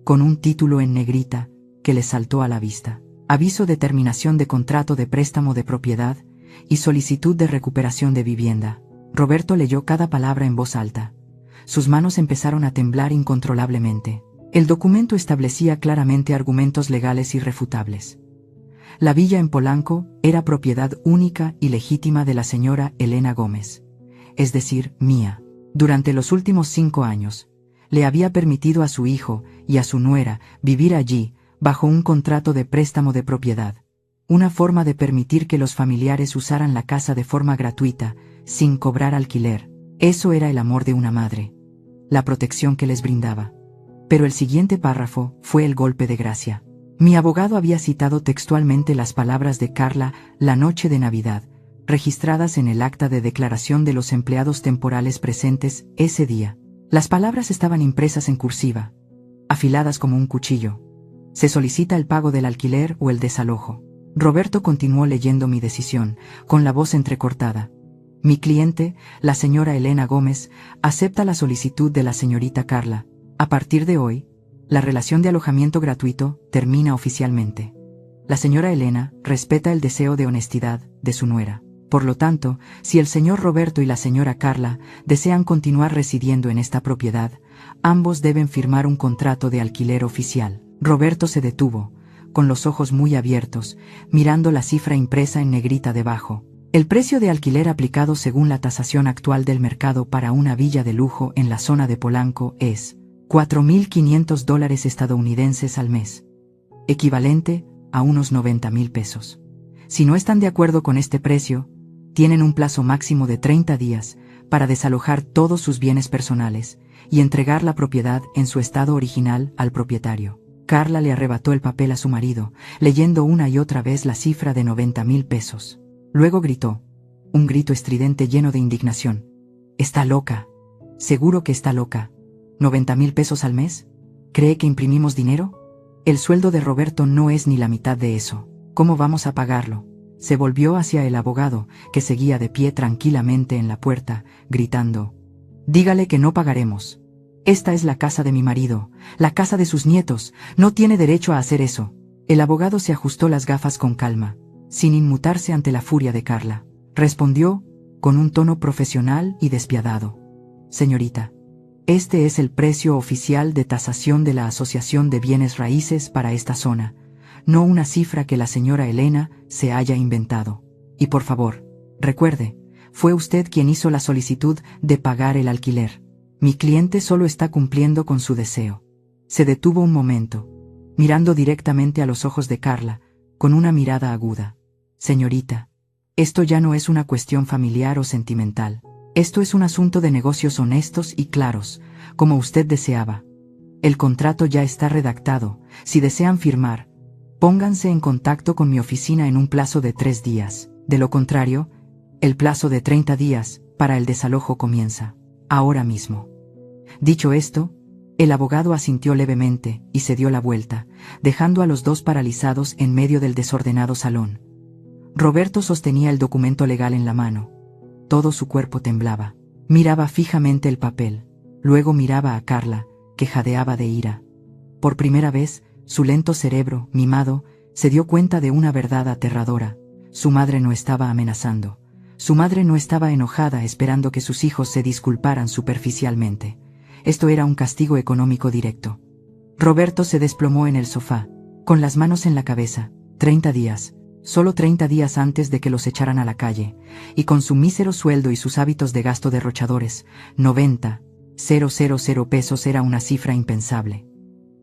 con un título en negrita que le saltó a la vista: aviso de terminación de contrato de préstamo de propiedad y solicitud de recuperación de vivienda. Roberto leyó cada palabra en voz alta. Sus manos empezaron a temblar incontrolablemente. El documento establecía claramente argumentos legales irrefutables. La villa en Polanco era propiedad única y legítima de la señora Elena Gómez, es decir, mía. Durante los últimos 5 años, le había permitido a su hijo y a su nuera vivir allí, bajo un contrato de préstamo de propiedad, una forma de permitir que los familiares usaran la casa de forma gratuita, sin cobrar alquiler. Eso era el amor de una madre, la protección que les brindaba. Pero el siguiente párrafo fue el golpe de gracia. Mi abogado había citado textualmente las palabras de Carla la noche de Navidad, registradas en el acta de declaración de los empleados temporales presentes ese día. Las palabras estaban impresas en cursiva, afiladas como un cuchillo. Se solicita el pago del alquiler o el desalojo. Roberto continuó leyendo mi decisión, con la voz entrecortada. Mi cliente, la señora Elena Gómez, acepta la solicitud de la señorita Carla. A partir de hoy, la relación de alojamiento gratuito termina oficialmente. La señora Elena respeta el deseo de honestidad de su nuera. Por lo tanto, si el señor Roberto y la señora Carla desean continuar residiendo en esta propiedad, ambos deben firmar un contrato de alquiler oficial. Roberto se detuvo, con los ojos muy abiertos, mirando la cifra impresa en negrita debajo. El precio de alquiler aplicado según la tasación actual del mercado para una villa de lujo en la zona de Polanco es $4.500 estadounidenses al mes, equivalente a unos 90,000 pesos. Si no están de acuerdo con este precio, tienen un plazo máximo de 30 días para desalojar todos sus bienes personales y entregar la propiedad en su estado original al propietario. Carla le arrebató el papel a su marido, leyendo una y otra vez la cifra de 90,000 pesos. Luego gritó, un grito estridente lleno de indignación: «Está loca. Seguro que está loca. ¿90,000 pesos al mes? ¿Cree que imprimimos dinero? El sueldo de Roberto no es ni la mitad de eso. ¿Cómo vamos a pagarlo? Se volvió hacia el abogado, que seguía de pie tranquilamente en la puerta, gritando: «Dígale que no pagaremos. Esta es la casa de mi marido, la casa de sus nietos, no tiene derecho a hacer eso». El abogado se ajustó las gafas con calma, sin inmutarse ante la furia de Carla. Respondió, con un tono profesional y despiadado: «Señorita, este es el precio oficial de tasación de la Asociación de Bienes Raíces para esta zona, no una cifra que la señora Elena se haya inventado. Y por favor, recuerde, fue usted quien hizo la solicitud de pagar el alquiler. Mi cliente solo está cumpliendo con su deseo». Se detuvo un momento, mirando directamente a los ojos de Carla, con una mirada aguda. «Señorita, esto ya no es una cuestión familiar o sentimental. Esto es un asunto de negocios honestos y claros, como usted deseaba. El contrato ya está redactado. Si desean firmar, pónganse en contacto con mi oficina en un plazo de 3 días. De lo contrario, el plazo de 30 días para el desalojo comienza ahora mismo». Dicho esto, el abogado asintió levemente y se dio la vuelta, dejando a los dos paralizados en medio del desordenado salón. Roberto sostenía el documento legal en la mano. Todo su cuerpo temblaba. Miraba fijamente el papel, luego miraba a Carla, que jadeaba de ira. Por primera vez, su lento cerebro, mimado, se dio cuenta de una verdad aterradora. Su madre no estaba amenazando. Su madre no estaba enojada esperando que sus hijos se disculparan superficialmente. Esto era un castigo económico directo. Roberto se desplomó en el sofá, con las manos en la cabeza. 30 días, solo 30 días antes de que los echaran a la calle, y con su mísero sueldo y sus hábitos de gasto derrochadores, 90,000 pesos era una cifra impensable.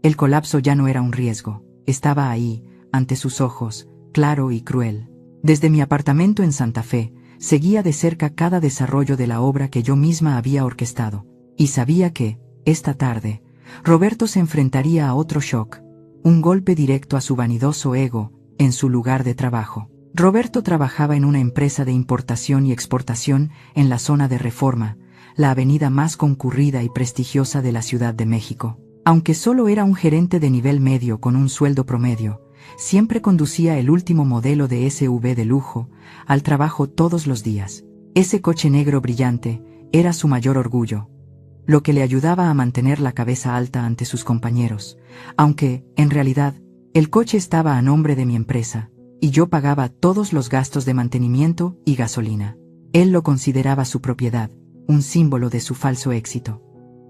El colapso ya no era un riesgo, estaba ahí, ante sus ojos, claro y cruel. Desde mi apartamento en Santa Fe, seguía de cerca cada desarrollo de la obra que yo misma había orquestado. Y sabía que, esta tarde, Roberto se enfrentaría a otro shock, un golpe directo a su vanidoso ego, en su lugar de trabajo. Roberto trabajaba en una empresa de importación y exportación en la zona de Reforma, la avenida más concurrida y prestigiosa de la Ciudad de México. Aunque solo era un gerente de nivel medio con un sueldo promedio, siempre conducía el último modelo de SUV de lujo al trabajo todos los días. Ese coche negro brillante era su mayor orgullo, lo que le ayudaba a mantener la cabeza alta ante sus compañeros, aunque, en realidad, el coche estaba a nombre de mi empresa, y yo pagaba todos los gastos de mantenimiento y gasolina. Él lo consideraba su propiedad, un símbolo de su falso éxito.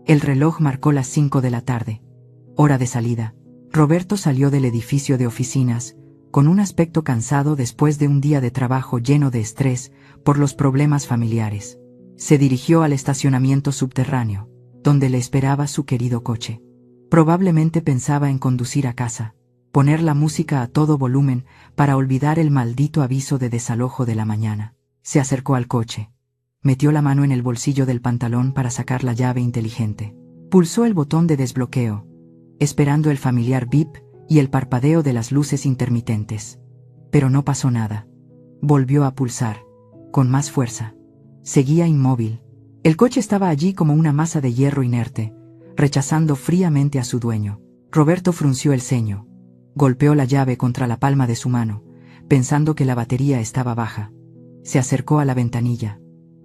El reloj marcó las 5 de la tarde. Hora de salida. Roberto salió del edificio de oficinas, con un aspecto cansado después de un día de trabajo lleno de estrés por los problemas familiares. Se dirigió al estacionamiento subterráneo, donde le esperaba su querido coche. Probablemente pensaba en conducir a casa, poner la música a todo volumen para olvidar el maldito aviso de desalojo de la mañana. Se acercó al coche. Metió la mano en el bolsillo del pantalón para sacar la llave inteligente. Pulsó el botón de desbloqueo, esperando el familiar bip y el parpadeo de las luces intermitentes. Pero no pasó nada. Volvió a pulsar, con más fuerza. Seguía inmóvil. El coche estaba allí como una masa de hierro inerte, rechazando fríamente a su dueño. Roberto frunció el ceño. Golpeó la llave contra la palma de su mano, pensando que la batería estaba baja. Se acercó a la ventanilla,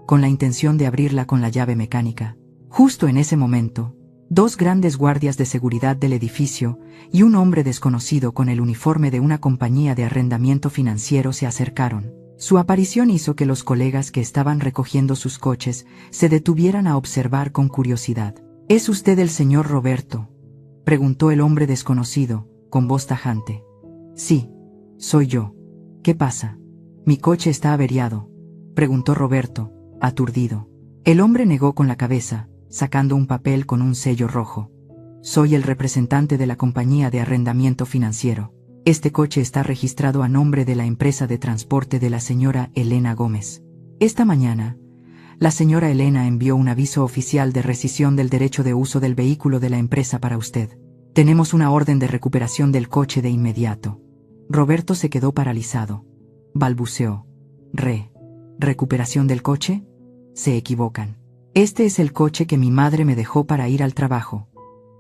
con la intención de abrirla con la llave mecánica. Justo en ese momento, 2 grandes guardias de seguridad del edificio y un hombre desconocido con el uniforme de una compañía de arrendamiento financiero se acercaron. Su aparición hizo que los colegas que estaban recogiendo sus coches se detuvieran a observar con curiosidad. «¿Es usted el señor Roberto?», preguntó el hombre desconocido, con voz tajante. «Sí, soy yo. ¿Qué pasa? ¿Mi coche está averiado?», preguntó Roberto, aturdido. El hombre negó con la cabeza, sacando un papel con un sello rojo. «Soy el representante de la compañía de arrendamiento financiero. Este coche está registrado a nombre de la empresa de transporte de la señora Elena Gómez. Esta mañana, la señora Elena envió un aviso oficial de rescisión del derecho de uso del vehículo de la empresa para usted. Tenemos una orden de recuperación del coche de inmediato». Roberto se quedó paralizado. Balbuceó. ¿Recuperación del coche? Se equivocan. Este es el coche que mi madre me dejó para ir al trabajo.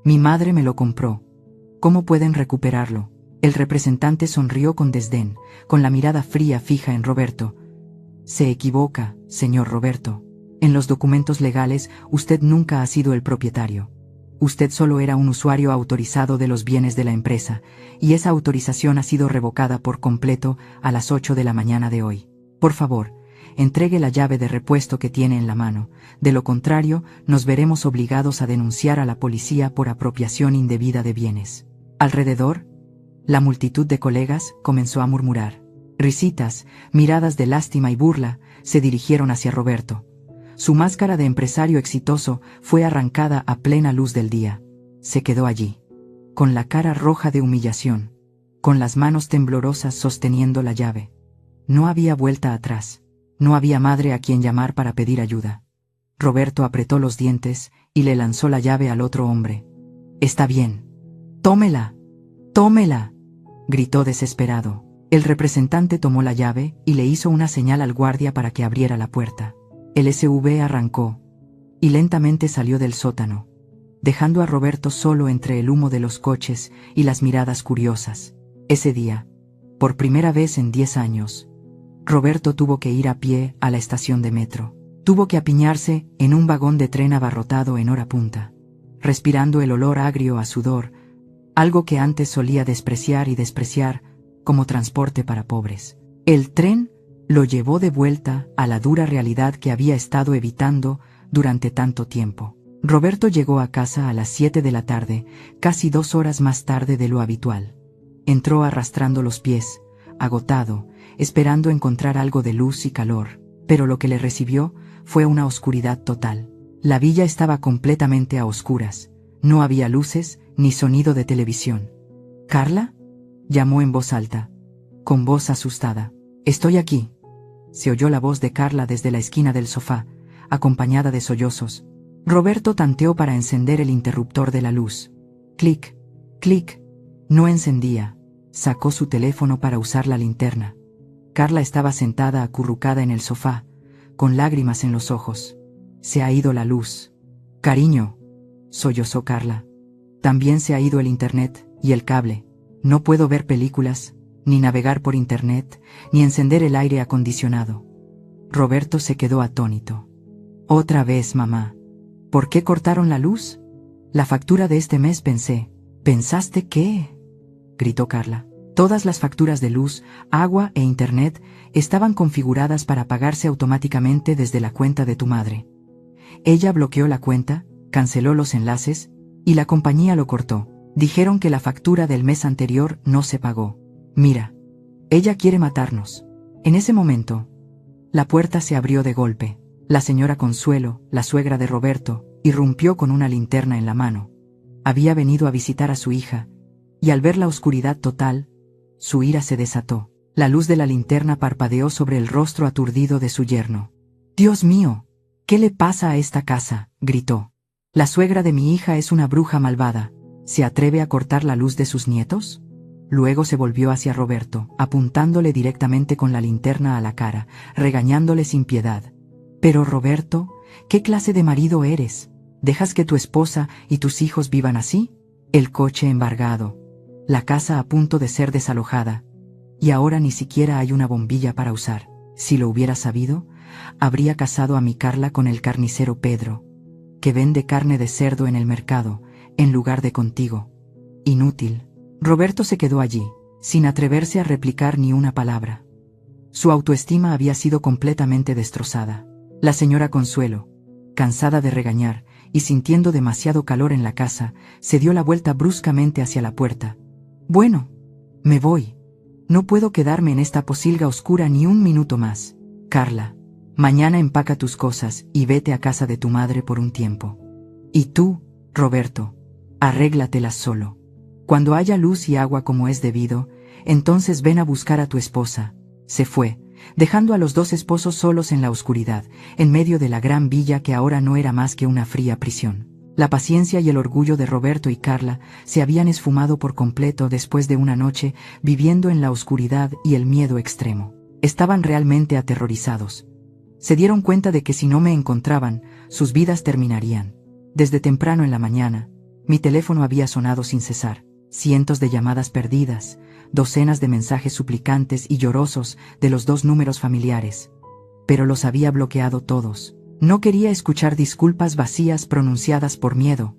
Mi madre me lo compró. ¿Cómo pueden recuperarlo? El representante sonrió con desdén, con la mirada fría fija en Roberto. Se equivoca, señor Roberto. En los documentos legales, usted nunca ha sido el propietario. Usted solo era un usuario autorizado de los bienes de la empresa, y esa autorización ha sido revocada por completo a las 8 de la mañana de hoy. Por favor, entregue la llave de repuesto que tiene en la mano. De lo contrario, nos veremos obligados a denunciar a la policía por apropiación indebida de bienes. Alrededor, la multitud de colegas comenzó a murmurar. Risitas, miradas de lástima y burla, se dirigieron hacia Roberto. Su máscara de empresario exitoso fue arrancada a plena luz del día. Se quedó allí, con la cara roja de humillación, con las manos temblorosas sosteniendo la llave. No había vuelta atrás. No había madre a quien llamar para pedir ayuda. Roberto apretó los dientes y le lanzó la llave al otro hombre. «Está bien. Tómela. Tómela», gritó desesperado. El representante tomó la llave y le hizo una señal al guardia para que abriera la puerta. El SUV arrancó y lentamente salió del sótano, dejando a Roberto solo entre el humo de los coches y las miradas curiosas. Ese día, por primera vez en 10 años, Roberto tuvo que ir a pie a la estación de metro. Tuvo que apiñarse en un vagón de tren abarrotado en hora punta, respirando el olor agrio a sudor, algo que antes solía despreciar como transporte para pobres. El tren lo llevó de vuelta a la dura realidad que había estado evitando durante tanto tiempo. Roberto llegó a casa a las 7 de la tarde, casi 2 horas más tarde de lo habitual. Entró arrastrando los pies, agotado, esperando encontrar algo de luz y calor, pero lo que le recibió fue una oscuridad total. La villa estaba completamente a oscuras. No había luces ni sonido de televisión. «¿Carla?», llamó en voz alta, con voz asustada. «Estoy aquí». Se oyó la voz de Carla desde la esquina del sofá, acompañada de sollozos. Roberto tanteó para encender el interruptor de la luz. Clic, clic. No encendía. Sacó su teléfono para usar la linterna. Carla estaba sentada acurrucada en el sofá, con lágrimas en los ojos. «Se ha ido la luz». «Cariño», sollozó Carla. «También se ha ido el internet y el cable. No puedo ver películas, ni navegar por internet, ni encender el aire acondicionado». Roberto se quedó atónito. «¿Otra vez, mamá? ¿Por qué cortaron la luz? La factura de este mes pensé». «¿Pensaste qué?», gritó Carla. Todas las facturas de luz, agua e internet estaban configuradas para pagarse automáticamente desde la cuenta de tu madre. Ella bloqueó la cuenta, canceló los enlaces, y la compañía lo cortó. Dijeron que la factura del mes anterior no se pagó. Mira, ella quiere matarnos». En ese momento, la puerta se abrió de golpe. La señora Consuelo, la suegra de Roberto, irrumpió con una linterna en la mano. Había venido a visitar a su hija, y al ver la oscuridad total, su ira se desató. La luz de la linterna parpadeó sobre el rostro aturdido de su yerno. «Dios mío, ¿qué le pasa a esta casa?», gritó. «La suegra de mi hija es una bruja malvada. ¿Se atreve a cortar la luz de sus nietos?». Luego se volvió hacia Roberto, apuntándole directamente con la linterna a la cara, regañándole sin piedad. «Pero Roberto, ¿qué clase de marido eres? ¿Dejas que tu esposa y tus hijos vivan así? El coche embargado, la casa a punto de ser desalojada, y ahora ni siquiera hay una bombilla para usar. Si lo hubiera sabido, habría casado a mi Carla con el carnicero Pedro, que vende carne de cerdo en el mercado, en lugar de contigo. Inútil». Roberto se quedó allí, sin atreverse a replicar ni una palabra. Su autoestima había sido completamente destrozada. La señora Consuelo, cansada de regañar y sintiendo demasiado calor en la casa, se dio la vuelta bruscamente hacia la puerta. «Bueno, me voy. No puedo quedarme en esta posilga oscura ni un minuto más. Carla, mañana empaca tus cosas y vete a casa de tu madre por un tiempo. Y tú, Roberto, arréglatelas solo. Cuando haya luz y agua como es debido, entonces ven a buscar a tu esposa». Se fue, dejando a los dos esposos solos en la oscuridad, en medio de la gran villa que ahora no era más que una fría prisión. La paciencia y el orgullo de Roberto y Carla se habían esfumado por completo después de una noche viviendo en la oscuridad y el miedo extremo. Estaban realmente aterrorizados. Se dieron cuenta de que si no me encontraban, sus vidas terminarían. Desde temprano en la mañana, mi teléfono había sonado sin cesar. cientos de llamadas perdidas, docenas de mensajes suplicantes y llorosos de los 2 números familiares. Pero los había bloqueado todos. No quería escuchar disculpas vacías pronunciadas por miedo,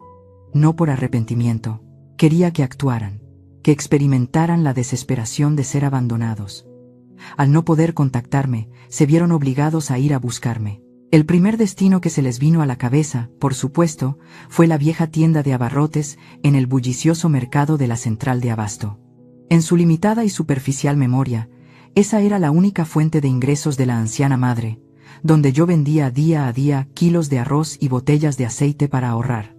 no por arrepentimiento. Quería que actuaran, que experimentaran la desesperación de ser abandonados. Al no poder contactarme, se vieron obligados a ir a buscarme. El primer destino que se les vino a la cabeza, por supuesto, fue la vieja tienda de abarrotes en el bullicioso mercado de la central de abasto. En su limitada y superficial memoria, esa era la única fuente de ingresos de la anciana madre, donde yo vendía día a día kilos de arroz y botellas de aceite para ahorrar.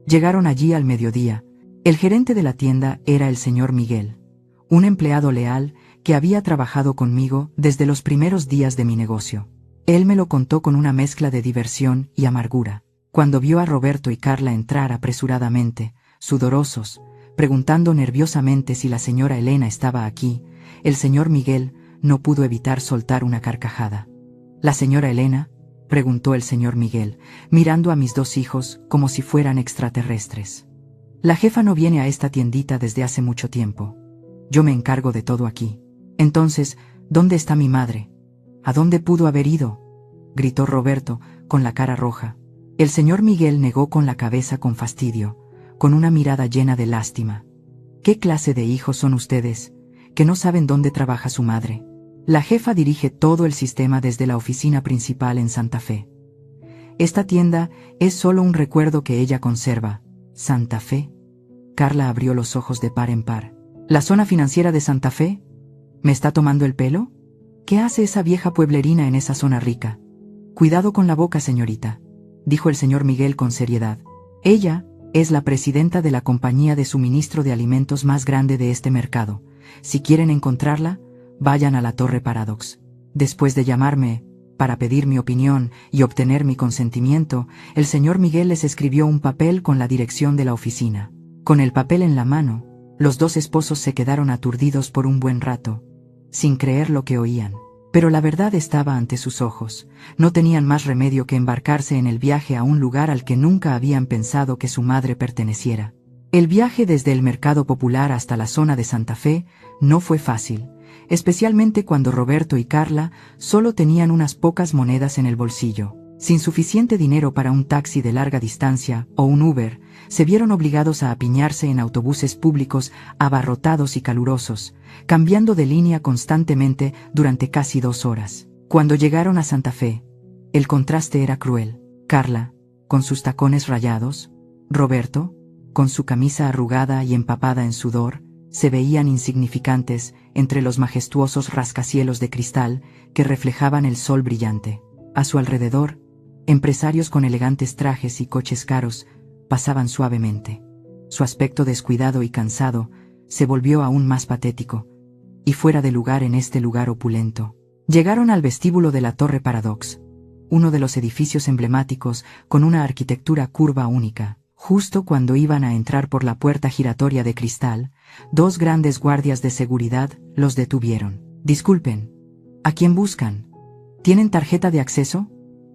Llegaron allí al mediodía. El gerente de la tienda era el señor Miguel, un empleado leal que había trabajado conmigo desde los primeros días de mi negocio. Él me lo contó con una mezcla de diversión y amargura. Cuando vio a Roberto y Carla entrar apresuradamente, sudorosos, preguntando nerviosamente si la señora Elena estaba aquí, el señor Miguel no pudo evitar soltar una carcajada. ¿La señora Elena?, preguntó el señor Miguel, mirando a mis 2 hijos como si fueran extraterrestres. La jefa no viene a esta tiendita desde hace mucho tiempo. Yo me encargo de todo aquí. Entonces, ¿dónde está mi madre? ¿A dónde pudo haber ido?, gritó Roberto, con la cara roja. El señor Miguel negó con la cabeza con fastidio, con una mirada llena de lástima. ¿Qué clase de hijos son ustedes, que no saben dónde trabaja su madre? La jefa dirige todo el sistema desde la oficina principal en Santa Fe. Esta tienda es solo un recuerdo que ella conserva. ¿Santa Fe? Carla abrió los ojos de par en par. ¿La zona financiera de Santa Fe? ¿Me está tomando el pelo? ¿Qué hace esa vieja pueblerina en esa zona rica? Cuidado con la boca, señorita, dijo el señor Miguel con seriedad. Ella es la presidenta de la compañía de suministro de alimentos más grande de este mercado. Si quieren encontrarla, vayan a la Torre Paradox. Después de llamarme para pedir mi opinión y obtener mi consentimiento, el señor Miguel les escribió un papel con la dirección de la oficina. Con el papel en la mano, los 2 esposos se quedaron aturdidos por un buen rato, sin creer lo que oían. Pero la verdad estaba ante sus ojos. No tenían más remedio que embarcarse en el viaje a un lugar al que nunca habían pensado que su madre perteneciera. El viaje desde el mercado popular hasta la zona de Santa Fe no fue fácil, especialmente cuando Roberto y Carla solo tenían unas pocas monedas en el bolsillo. Sin suficiente dinero para un taxi de larga distancia o un Uber, se vieron obligados a apiñarse en autobuses públicos abarrotados y calurosos, cambiando de línea constantemente durante casi 2 horas. Cuando llegaron a Santa Fe, el contraste era cruel. Carla, con sus tacones rayados, Roberto, con su camisa arrugada y empapada en sudor, se veían insignificantes entre los majestuosos rascacielos de cristal que reflejaban el sol brillante. A su alrededor, empresarios con elegantes trajes y coches caros pasaban suavemente. Su aspecto descuidado y cansado se volvió aún más patético, y fuera de lugar en este lugar opulento. Llegaron al vestíbulo de la Torre Paradox, uno de los edificios emblemáticos con una arquitectura curva única. Justo cuando iban a entrar por la puerta giratoria de cristal, 2 grandes guardias de seguridad los detuvieron. «Disculpen, ¿a quién buscan? ¿Tienen tarjeta de acceso?»,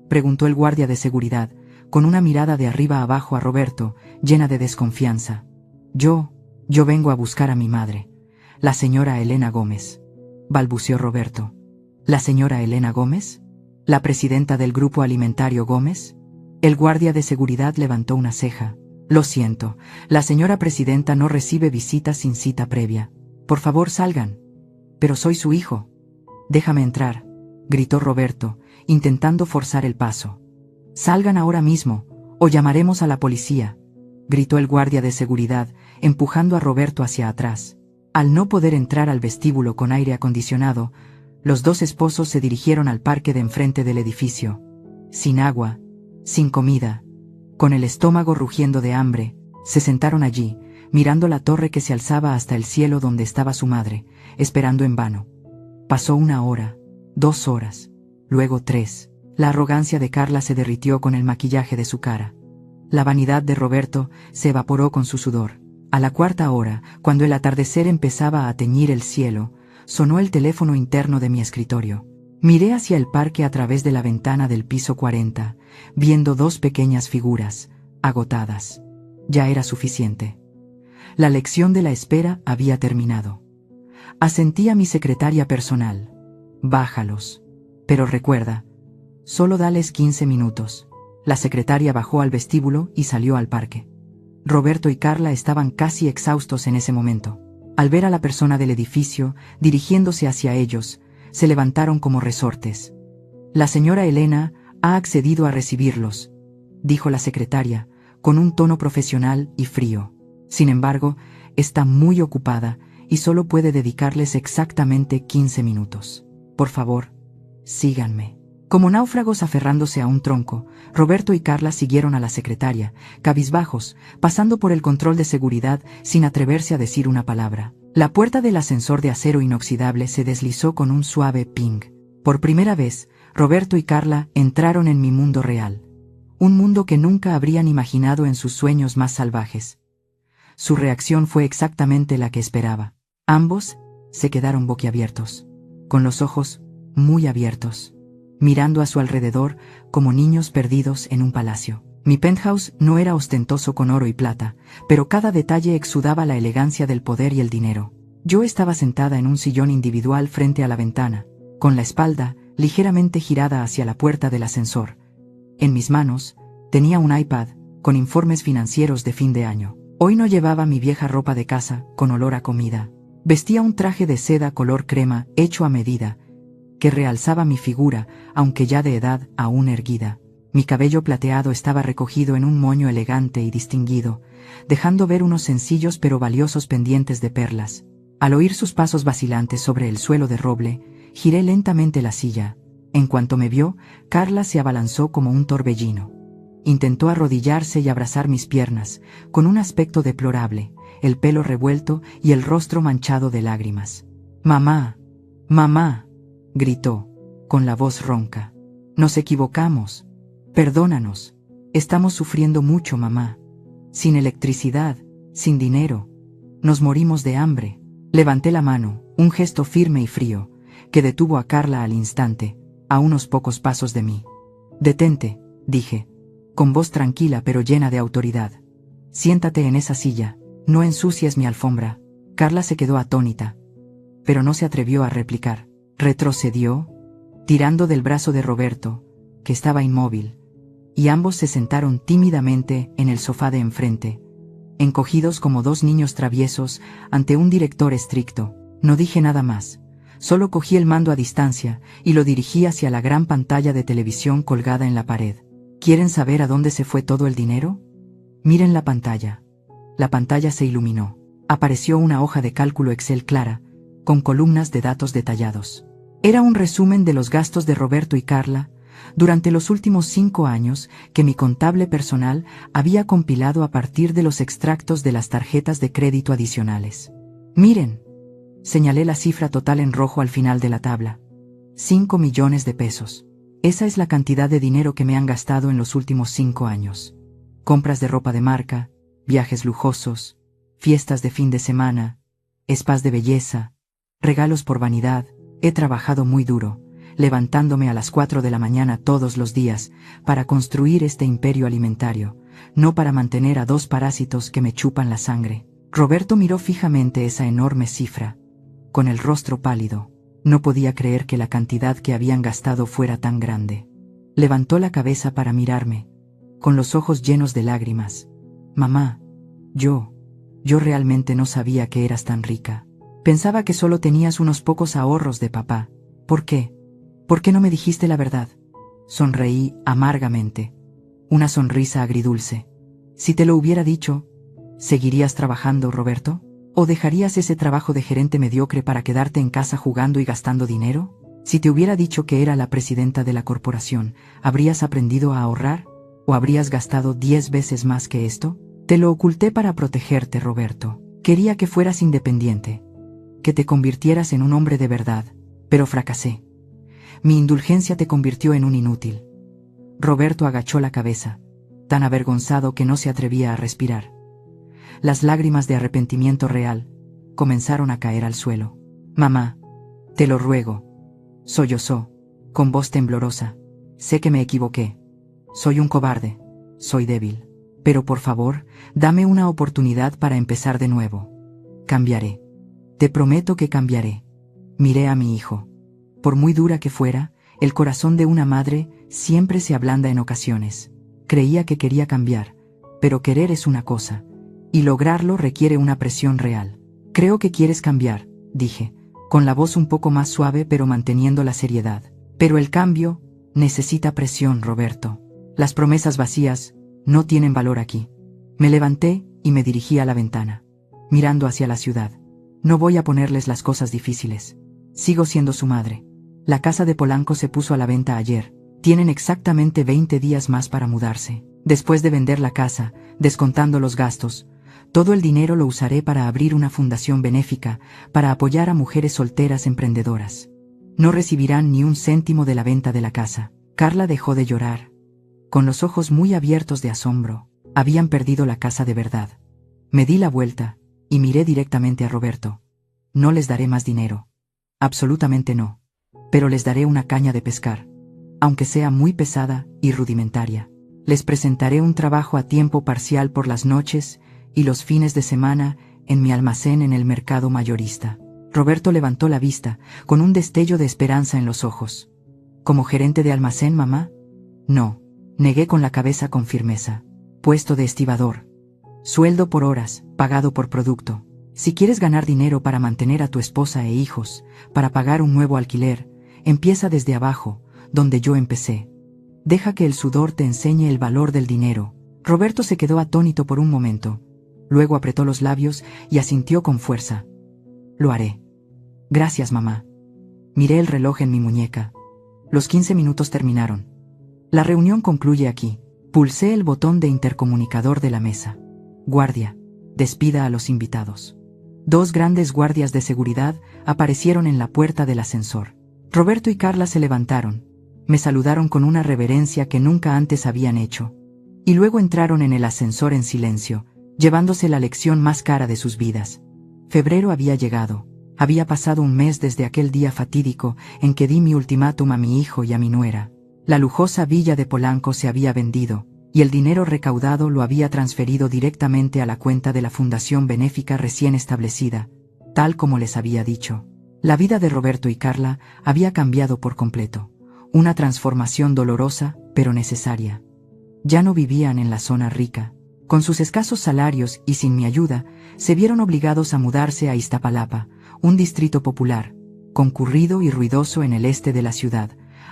preguntó el guardia de seguridad, con una mirada de arriba abajo a Roberto, llena de desconfianza. Yo vengo a buscar a mi madre, la señora Elena Gómez», balbuceó Roberto. «¿La señora Elena Gómez? ¿La presidenta del grupo alimentario Gómez?». El guardia de seguridad levantó una ceja. «Lo siento, la señora presidenta no recibe visitas sin cita previa. Por favor, salgan». «Pero soy su hijo». «Déjame entrar», gritó Roberto, intentando forzar el paso. «Salgan ahora mismo, o llamaremos a la policía», gritó el guardia de seguridad, empujando a Roberto hacia atrás. Al no poder entrar al vestíbulo con aire acondicionado, los 2 esposos se dirigieron al parque de enfrente del edificio. Sin agua, sin comida, con el estómago rugiendo de hambre, se sentaron allí, mirando la torre que se alzaba hasta el cielo donde estaba su madre, esperando en vano. Pasó 1 hora, 2 horas, luego 3. La arrogancia de Carla se derritió con el maquillaje de su cara. La vanidad de Roberto se evaporó con su sudor. A la 4ª hora, cuando el atardecer empezaba a teñir el cielo, sonó el teléfono interno de mi escritorio. Miré hacia el parque a través de la ventana del piso 40, viendo 2 pequeñas figuras, agotadas. Ya era suficiente. La lección de la espera había terminado. Asentí a mi secretaria personal. Bájalos. Pero recuerda, solo dales 15 minutos. La secretaria bajó al vestíbulo y salió al parque. Roberto y Carla estaban casi exhaustos en ese momento. Al ver a la persona del edificio dirigiéndose hacia ellos, se levantaron como resortes. La señora Elena ha accedido a recibirlos, dijo la secretaria, con un tono profesional y frío. Sin embargo, está muy ocupada y solo puede dedicarles exactamente 15 minutos. Por favor, síganme. Como náufragos aferrándose a un tronco, Roberto y Carla siguieron a la secretaria, cabizbajos, pasando por el control de seguridad sin atreverse a decir una palabra. La puerta del ascensor de acero inoxidable se deslizó con un suave ping. Por primera vez, Roberto y Carla entraron en mi mundo real. Un mundo que nunca habrían imaginado en sus sueños más salvajes. Su reacción fue exactamente la que esperaba. Ambos se quedaron boquiabiertos, con los ojos muy abiertos, mirando a su alrededor como niños perdidos en un palacio. Mi penthouse no era ostentoso con oro y plata, pero cada detalle exudaba la elegancia del poder y el dinero. Yo estaba sentada en un sillón individual frente a la ventana, con la espalda ligeramente girada hacia la puerta del ascensor. En mis manos tenía un iPad con informes financieros de fin de año. Hoy no llevaba mi vieja ropa de casa con olor a comida. Vestía un traje de seda color crema hecho a medida, que realzaba mi figura, aunque ya de edad aún erguida. Mi cabello plateado estaba recogido en un moño elegante y distinguido, dejando ver unos sencillos pero valiosos pendientes de perlas. Al oír sus pasos vacilantes sobre el suelo de roble, giré lentamente la silla. En cuanto me vio, Carla se abalanzó como un torbellino. Intentó arrodillarse y abrazar mis piernas, con un aspecto deplorable, el pelo revuelto y el rostro manchado de lágrimas. «Mamá, mamá», gritó, con la voz ronca. «Nos equivocamos. Perdónanos. Estamos sufriendo mucho, mamá. Sin electricidad, sin dinero. Nos morimos de hambre». Levanté la mano, un gesto firme y frío, que detuvo a Carla al instante, a unos pocos pasos de mí. «Detente», dije, con voz tranquila pero llena de autoridad. «Siéntate en esa silla, no ensucies mi alfombra». Carla se quedó atónita, pero no se atrevió a replicar. Retrocedió, tirando del brazo de Roberto, que estaba inmóvil, y ambos se sentaron tímidamente en el sofá de enfrente, encogidos como dos niños traviesos ante un director estricto. No dije nada más, solo cogí el mando a distancia y lo dirigí hacia la gran pantalla de televisión colgada en la pared. ¿Quieren saber a dónde se fue todo el dinero? Miren la pantalla. La pantalla se iluminó. Apareció una hoja de cálculo Excel clara, con columnas de datos detallados. Era un resumen de los gastos de Roberto y Carla durante los últimos 5 años que mi contable personal había compilado a partir de los extractos de las tarjetas de crédito adicionales. Miren, señalé la cifra total en rojo al final de la tabla. 5 millones de pesos. Esa es la cantidad de dinero que me han gastado en los últimos 5 años. Compras de ropa de marca, viajes lujosos, fiestas de fin de semana, spas de belleza, regalos por vanidad. He trabajado muy duro, levantándome a las 4 de la mañana todos los días, para construir este imperio alimentario, no para mantener a 2 parásitos que me chupan la sangre. Roberto miró fijamente esa enorme cifra, con el rostro pálido. No podía creer que la cantidad que habían gastado fuera tan grande. Levantó la cabeza para mirarme, con los ojos llenos de lágrimas. «Mamá, yo realmente no sabía que eras tan rica. Pensaba que solo tenías unos pocos ahorros de papá. ¿Por qué? ¿Por qué no me dijiste la verdad?» Sonreí amargamente. Una sonrisa agridulce. «Si te lo hubiera dicho, ¿seguirías trabajando, Roberto? ¿O dejarías ese trabajo de gerente mediocre para quedarte en casa jugando y gastando dinero? Si te hubiera dicho que era la presidenta de la corporación, ¿habrías aprendido a ahorrar? ¿O habrías gastado 10 veces más que esto? Te lo oculté para protegerte, Roberto. Quería que fueras independiente, que te convirtieras en un hombre de verdad, pero fracasé. Mi indulgencia te convirtió en un inútil». Roberto agachó la cabeza, tan avergonzado que no se atrevía a respirar. Las lágrimas de arrepentimiento real comenzaron a caer al suelo. «Mamá, te lo ruego», sollozó, con voz temblorosa. «Sé que me equivoqué. Soy un cobarde. Soy débil. Pero por favor, dame una oportunidad para empezar de nuevo. Cambiaré. Te prometo que cambiaré. Miré a mi hijo. Por muy dura que fuera, el corazón de una madre siempre se ablanda en ocasiones. Creía que quería cambiar, pero querer es una cosa, y lograrlo requiere una presión real. Creo que quieres cambiar, dije, con la voz un poco más suave pero manteniendo la seriedad. Pero el cambio necesita presión, Roberto. Las promesas vacías no tienen valor aquí. Me levanté y me dirigí a la ventana, mirando hacia la ciudad. No voy a ponerles las cosas difíciles. Sigo siendo su madre. La casa de Polanco se puso a la venta ayer. Tienen exactamente 20 días más para mudarse. Después de vender la casa, descontando los gastos, todo el dinero lo usaré para abrir una fundación benéfica, para apoyar a mujeres solteras emprendedoras. No recibirán ni un céntimo de la venta de la casa. Carla dejó de llorar. Con los ojos muy abiertos de asombro, habían perdido la casa de verdad. Me di la vuelta y miré directamente a Roberto. No les daré más dinero. Absolutamente no. Pero les daré una caña de pescar, aunque sea muy pesada y rudimentaria. Les presentaré un trabajo a tiempo parcial por las noches y los fines de semana en mi almacén en el mercado mayorista. Roberto levantó la vista, con un destello de esperanza en los ojos. ¿Como gerente de almacén, mamá? No, negué con la cabeza con firmeza. Puesto de estibador. Sueldo por horas, pagado por producto. Si quieres ganar dinero para mantener a tu esposa e hijos, para pagar un nuevo alquiler, empieza desde abajo, donde yo empecé. Deja que el sudor te enseñe el valor del dinero. Roberto se quedó atónito por un momento. Luego apretó los labios y asintió con fuerza. Lo haré. Gracias, mamá. Miré el reloj en mi muñeca. Los 15 minutos terminaron. La reunión concluye aquí. Pulsé el botón de intercomunicador de la mesa. Guardia, despida a los invitados. 2 grandes guardias de seguridad aparecieron en la puerta del ascensor. Roberto y Carla se levantaron. Me saludaron con una reverencia que nunca antes habían hecho. Y luego entraron en el ascensor en silencio, llevándose la lección más cara de sus vidas. Febrero había llegado. Había pasado un mes desde aquel día fatídico en que di mi ultimátum a mi hijo y a mi nuera. La lujosa villa de Polanco se había vendido, y el dinero recaudado lo había transferido directamente a la cuenta de la fundación benéfica recién establecida, tal como les había dicho. La vida de Roberto y Carla había cambiado por completo. Una transformación dolorosa, pero necesaria. Ya no vivían en la zona rica. Con sus escasos salarios y sin mi ayuda, se vieron obligados a mudarse a Iztapalapa, un distrito popular, concurrido y ruidoso en el este de la ciudad,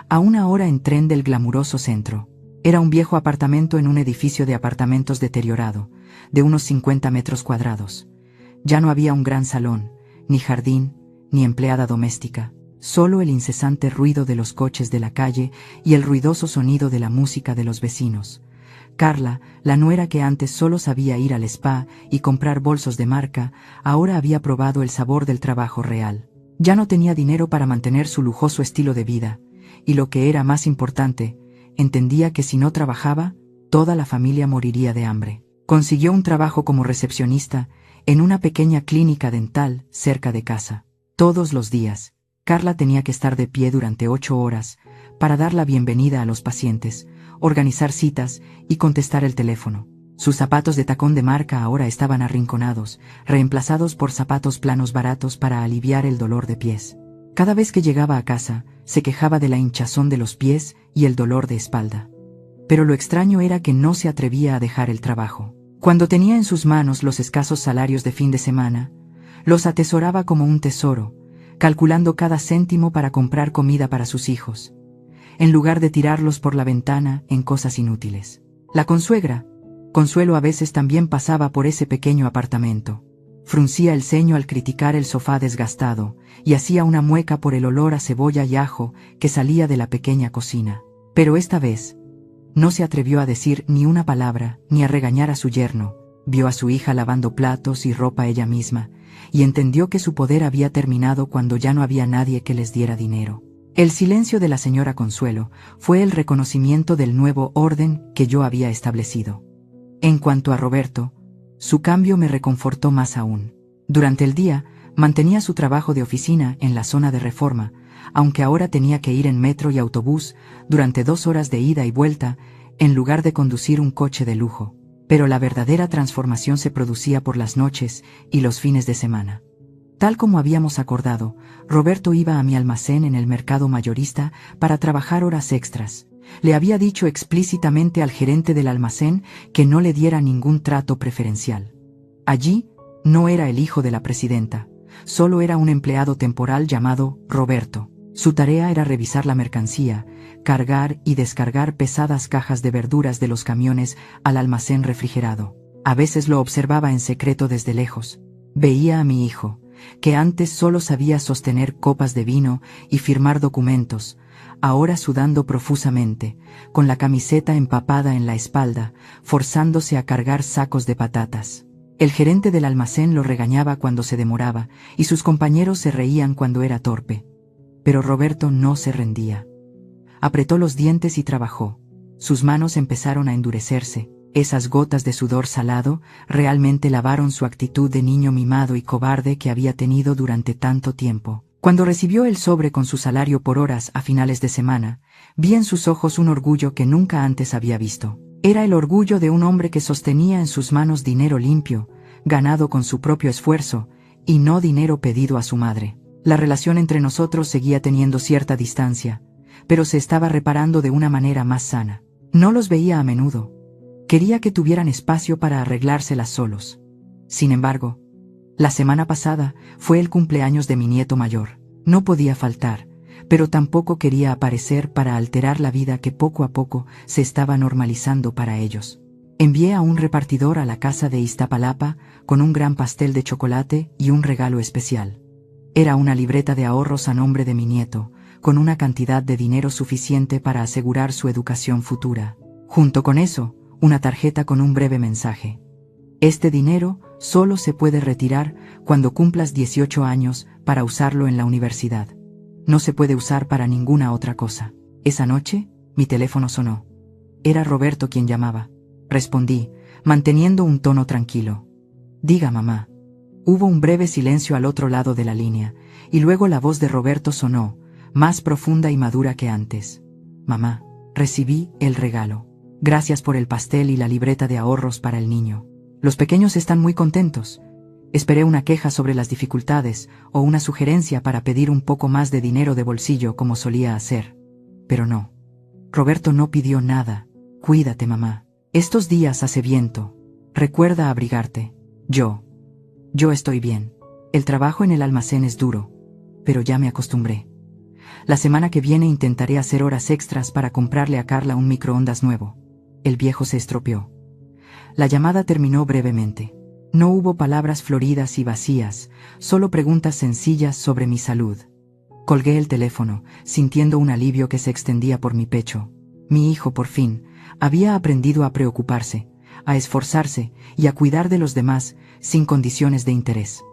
a 1 hora en tren del glamuroso centro. Era un viejo apartamento en un edificio de apartamentos deteriorado, de unos 50 metros cuadrados. Ya no había un gran salón, ni jardín, ni empleada doméstica, solo el incesante ruido de los coches de la calle y el ruidoso sonido de la música de los vecinos. Carla, la nuera que antes solo sabía ir al spa y comprar bolsos de marca, ahora había probado el sabor del trabajo real. Ya no tenía dinero para mantener su lujoso estilo de vida, y lo que era más importante, entendía que si no trabajaba, toda la familia moriría de hambre. Consiguió un trabajo como recepcionista en una pequeña clínica dental cerca de casa. Todos los días, Carla tenía que estar de pie durante 8 horas para dar la bienvenida a los pacientes, organizar citas y contestar el teléfono. Sus zapatos de tacón de marca ahora estaban arrinconados, reemplazados por zapatos planos baratos para aliviar el dolor de pies. Cada vez que llegaba a casa, se quejaba de la hinchazón de los pies y el dolor de espalda. Pero lo extraño era que no se atrevía a dejar el trabajo. Cuando tenía en sus manos los escasos salarios de fin de semana, los atesoraba como un tesoro, calculando cada céntimo para comprar comida para sus hijos, en lugar de tirarlos por la ventana en cosas inútiles. La consuegra, Consuelo, a veces también pasaba por ese pequeño apartamento. Fruncía el ceño al criticar el sofá desgastado y hacía una mueca por el olor a cebolla y ajo que salía de la pequeña cocina. Pero esta vez, no se atrevió a decir ni una palabra ni a regañar a su yerno. Vio a su hija lavando platos y ropa ella misma, y entendió que su poder había terminado cuando ya no había nadie que les diera dinero. El silencio de la señora Consuelo fue el reconocimiento del nuevo orden que yo había establecido. En cuanto a Roberto, su cambio me reconfortó más aún. Durante el día, mantenía su trabajo de oficina en la zona de Reforma, aunque ahora tenía que ir en metro y autobús durante 2 horas de ida y vuelta, en lugar de conducir un coche de lujo. Pero la verdadera transformación se producía por las noches y los fines de semana. Tal como habíamos acordado, Roberto iba a mi almacén en el mercado mayorista para trabajar horas extras. Le había dicho explícitamente al gerente del almacén que no le diera ningún trato preferencial. Allí no era el hijo de la presidenta, solo era un empleado temporal llamado Roberto. Su tarea era revisar la mercancía, cargar y descargar pesadas cajas de verduras de los camiones al almacén refrigerado. A veces lo observaba en secreto desde lejos. Veía a mi hijo, que antes solo sabía sostener copas de vino y firmar documentos, ahora sudando profusamente, con la camiseta empapada en la espalda, forzándose a cargar sacos de patatas. El gerente del almacén lo regañaba cuando se demoraba, y sus compañeros se reían cuando era torpe. Pero Roberto no se rendía. Apretó los dientes y trabajó. Sus manos empezaron a endurecerse. Esas gotas de sudor salado realmente lavaron su actitud de niño mimado y cobarde que había tenido durante tanto tiempo. Cuando recibió el sobre con su salario por horas a finales de semana, vi en sus ojos un orgullo que nunca antes había visto. Era el orgullo de un hombre que sostenía en sus manos dinero limpio, ganado con su propio esfuerzo, y no dinero pedido a su madre. La relación entre nosotros seguía teniendo cierta distancia, pero se estaba reparando de una manera más sana. No los veía a menudo. Quería que tuvieran espacio para arreglárselas solos. Sin embargo, la semana pasada fue el cumpleaños de mi nieto mayor. No podía faltar, pero tampoco quería aparecer para alterar la vida que poco a poco se estaba normalizando para ellos. Envié a un repartidor a la casa de Iztapalapa con un gran pastel de chocolate y un regalo especial. Era una libreta de ahorros a nombre de mi nieto, con una cantidad de dinero suficiente para asegurar su educación futura. Junto con eso, una tarjeta con un breve mensaje. Este dinero solo se puede retirar cuando cumplas 18 años para usarlo en la universidad. No se puede usar para ninguna otra cosa. Esa noche, mi teléfono sonó. Era Roberto quien llamaba. Respondí, manteniendo un tono tranquilo. Diga, mamá. Hubo un breve silencio al otro lado de la línea, y luego la voz de Roberto sonó, más profunda y madura que antes. Mamá, recibí el regalo. Gracias por el pastel y la libreta de ahorros para el niño. Los pequeños están muy contentos. Esperé una queja sobre las dificultades o una sugerencia para pedir un poco más de dinero de bolsillo como solía hacer. Pero no. Roberto no pidió nada. Cuídate, mamá. Estos días hace viento. Recuerda abrigarte. Yo estoy bien. El trabajo en el almacén es duro, pero ya me acostumbré. La semana que viene intentaré hacer horas extras para comprarle a Carla un microondas nuevo. El viejo se estropeó. La llamada terminó brevemente. No hubo palabras floridas y vacías, solo preguntas sencillas sobre mi salud. Colgué el teléfono, sintiendo un alivio que se extendía por mi pecho. Mi hijo, por fin, había aprendido a preocuparse, a esforzarse y a cuidar de los demás sin condiciones de interés.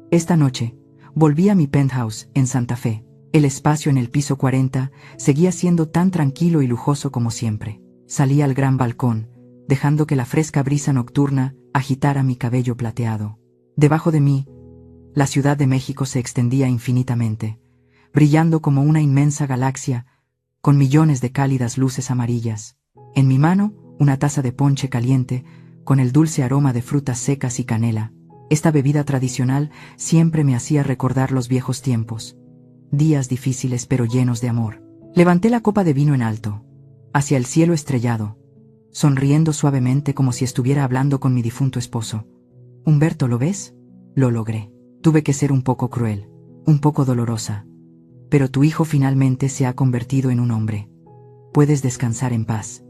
Esta noche, volví a mi penthouse en Santa Fe. El espacio en el piso 40 seguía siendo tan tranquilo y lujoso como siempre. Salí al gran balcón, dejando que la fresca brisa nocturna agitara mi cabello plateado. Debajo de mí, la Ciudad de México se extendía infinitamente, brillando como una inmensa galaxia, con millones de cálidas luces amarillas. En mi mano, una taza de ponche caliente, con el dulce aroma de frutas secas y canela. Esta bebida tradicional siempre me hacía recordar los viejos tiempos. Días difíciles pero llenos de amor. Levanté la copa de vino en alto, hacia el cielo estrellado, sonriendo suavemente como si estuviera hablando con mi difunto esposo. Humberto, ¿lo ves? Lo logré. Tuve que ser un poco cruel, un poco dolorosa. Pero tu hijo finalmente se ha convertido en un hombre. Puedes descansar en paz.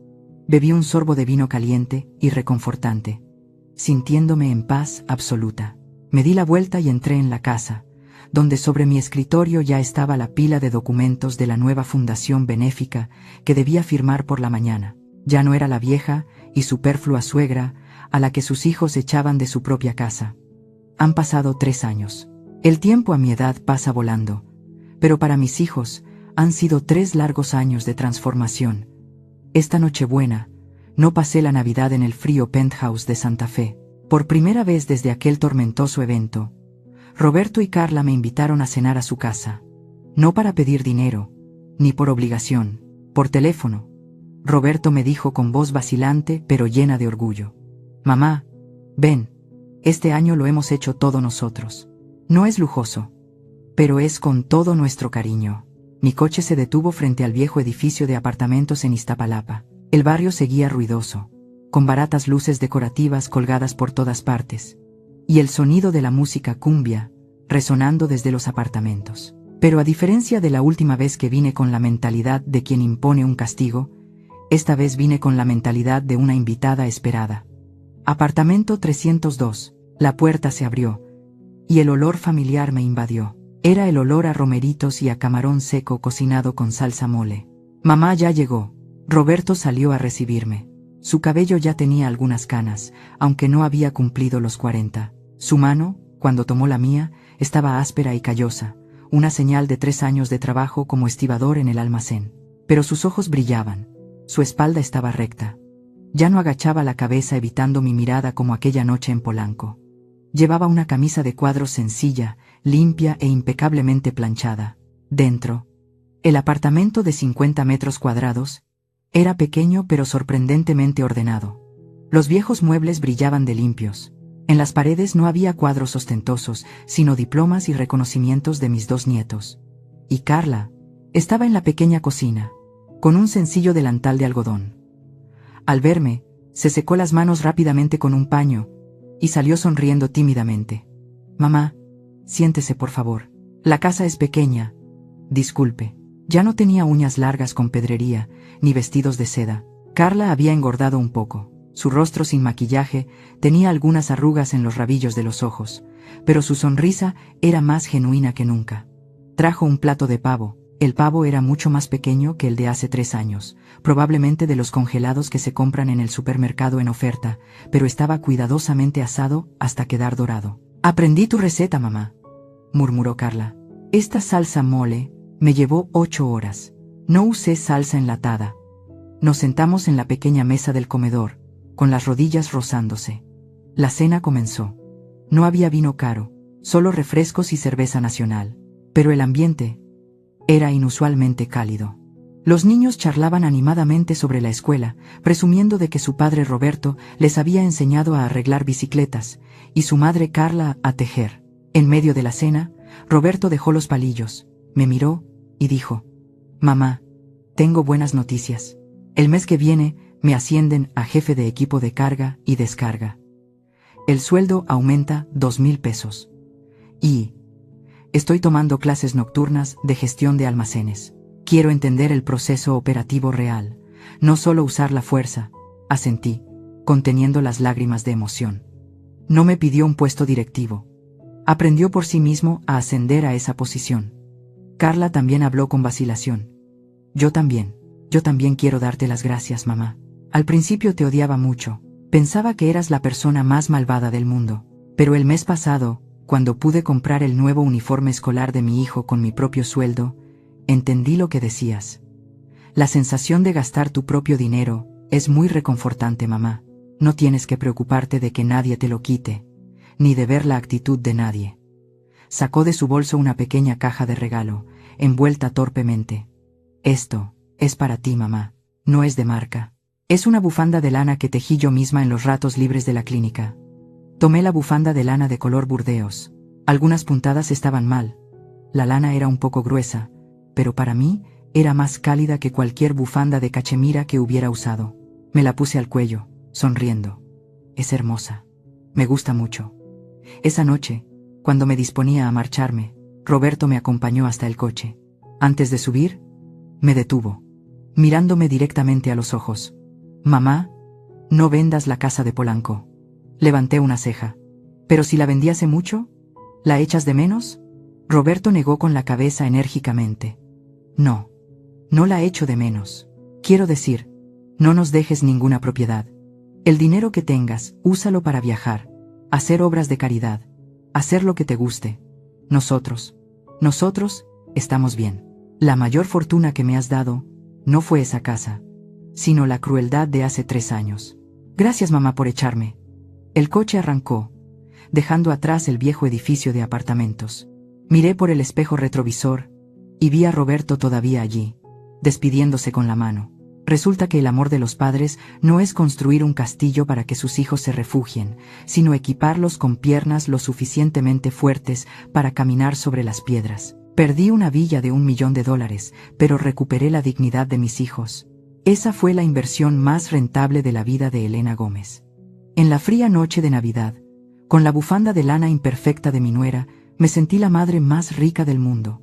Bebí un sorbo de vino caliente y reconfortante, sintiéndome en paz absoluta. Me di la vuelta y entré en la casa, donde sobre mi escritorio ya estaba la pila de documentos de la nueva fundación benéfica que debía firmar por la mañana. Ya no era la vieja y superflua suegra a la que sus hijos echaban de su propia casa. Han pasado 3 años. El tiempo a mi edad pasa volando, pero para mis hijos han sido 3 largos años de transformación. Esta Nochebuena, no pasé la Navidad en el frío penthouse de Santa Fe. Por primera vez desde aquel tormentoso evento, Roberto y Carla me invitaron a cenar a su casa. No para pedir dinero, ni por obligación, por teléfono. Roberto me dijo con voz vacilante pero llena de orgullo: Mamá, ven, este año lo hemos hecho todo nosotros. No es lujoso, pero es con todo nuestro cariño. Mi coche se detuvo frente al viejo edificio de apartamentos en Iztapalapa. El barrio seguía ruidoso, con baratas luces decorativas colgadas por todas partes, y el sonido de la música cumbia, resonando desde los apartamentos. Pero a diferencia de la última vez que vine con la mentalidad de quien impone un castigo, esta vez vine con la mentalidad de una invitada esperada. Apartamento 302. La puerta se abrió, y el olor familiar me invadió. Era el olor a romeritos y a camarón seco cocinado con salsa mole. Mamá ya llegó. Roberto salió a recibirme. Su cabello ya tenía algunas canas, aunque no había cumplido los 40. Su mano, cuando tomó la mía, estaba áspera y callosa, una señal de 3 años de trabajo como estibador en el almacén. Pero sus ojos brillaban. Su espalda estaba recta. Ya no agachaba la cabeza evitando mi mirada como aquella noche en Polanco. Llevaba una camisa de cuadros sencilla, limpia e impecablemente planchada. Dentro, el apartamento de 50 metros cuadrados era pequeño pero sorprendentemente ordenado. Los viejos muebles brillaban de limpios. En las paredes no había cuadros ostentosos, sino diplomas y reconocimientos de mis 2 nietos. Y Carla estaba en la pequeña cocina, con un sencillo delantal de algodón. Al verme, se secó las manos rápidamente con un paño, y salió sonriendo tímidamente. Mamá, siéntese por favor. La casa es pequeña. Disculpe. Ya no tenía uñas largas con pedrería, ni vestidos de seda. Carla había engordado un poco. Su rostro sin maquillaje tenía algunas arrugas en los rabillos de los ojos, pero su sonrisa era más genuina que nunca. Trajo un plato de pavo. El pavo era mucho más pequeño que el de hace 3 años, probablemente de los congelados que se compran en el supermercado en oferta, pero estaba cuidadosamente asado hasta quedar dorado. «Aprendí tu receta, mamá», murmuró Carla. «Esta salsa mole me llevó 8 horas. No usé salsa enlatada». Nos sentamos en la pequeña mesa del comedor, con las rodillas rozándose. La cena comenzó. No había vino caro, solo refrescos y cerveza nacional, pero el ambiente era inusualmente cálido. Los niños charlaban animadamente sobre la escuela, presumiendo de que su padre Roberto les había enseñado a arreglar bicicletas, y su madre Carla a tejer. En medio de la cena, Roberto dejó los palillos, me miró, y dijo: «Mamá, tengo buenas noticias. El mes que viene, me ascienden a jefe de equipo de carga y descarga. El sueldo aumenta 2,000 pesos. Y estoy tomando clases nocturnas de gestión de almacenes. Quiero entender el proceso operativo real, no solo usar la fuerza», asentí, conteniendo las lágrimas de emoción. No me pidió un puesto directivo. Aprendió por sí mismo a ascender a esa posición. Carla también habló con vacilación. Yo también quiero darte las gracias, mamá. Al principio te odiaba mucho. Pensaba que eras la persona más malvada del mundo. Pero el mes pasado, cuando pude comprar el nuevo uniforme escolar de mi hijo con mi propio sueldo, entendí lo que decías. La sensación de gastar tu propio dinero es muy reconfortante, mamá. No tienes que preocuparte de que nadie te lo quite, ni de ver la actitud de nadie. Sacó de su bolso una pequeña caja de regalo, envuelta torpemente. Esto es para ti, mamá. No es de marca. Es una bufanda de lana que tejí yo misma en los ratos libres de la clínica. Tomé la bufanda de lana de color burdeos. Algunas puntadas estaban mal. La lana era un poco gruesa, pero para mí era más cálida que cualquier bufanda de cachemira que hubiera usado. Me la puse al cuello, sonriendo. Es hermosa. Me gusta mucho. Esa noche, cuando me disponía a marcharme, Roberto me acompañó hasta el coche. Antes de subir, me detuvo, mirándome directamente a los ojos. «Mamá, no vendas la casa de Polanco». Levanté una ceja. «¿Pero si la vendí hace mucho? ¿La echas de menos?». Roberto negó con la cabeza enérgicamente. «No, no la echo de menos. Quiero decir, no nos dejes ninguna propiedad. El dinero que tengas, úsalo para viajar, hacer obras de caridad, hacer lo que te guste. Nosotros estamos bien. La mayor fortuna que me has dado no fue esa casa, sino la crueldad de hace 3 años. Gracias, mamá, por echarme». El coche arrancó, dejando atrás el viejo edificio de apartamentos. Miré por el espejo retrovisor y vi a Roberto todavía allí, despidiéndose con la mano. Resulta que el amor de los padres no es construir un castillo para que sus hijos se refugien, sino equiparlos con piernas lo suficientemente fuertes para caminar sobre las piedras. Perdí una villa de $1.000.000, pero recuperé la dignidad de mis hijos. Esa fue la inversión más rentable de la vida de Elena Gómez. En la fría noche de Navidad, con la bufanda de lana imperfecta de mi nuera, me sentí la madre más rica del mundo.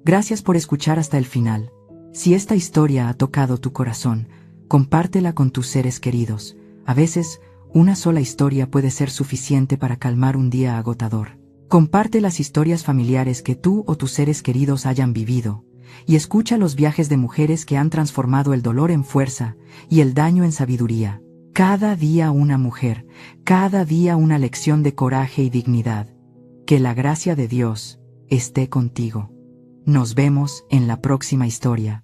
Gracias por escuchar hasta el final. Si esta historia ha tocado tu corazón, compártela con tus seres queridos. A veces, una sola historia puede ser suficiente para calmar un día agotador. Comparte las historias familiares que tú o tus seres queridos hayan vivido, y escucha los viajes de mujeres que han transformado el dolor en fuerza y el daño en sabiduría. Cada día una mujer, cada día una lección de coraje y dignidad. Que la gracia de Dios esté contigo. Nos vemos en la próxima historia.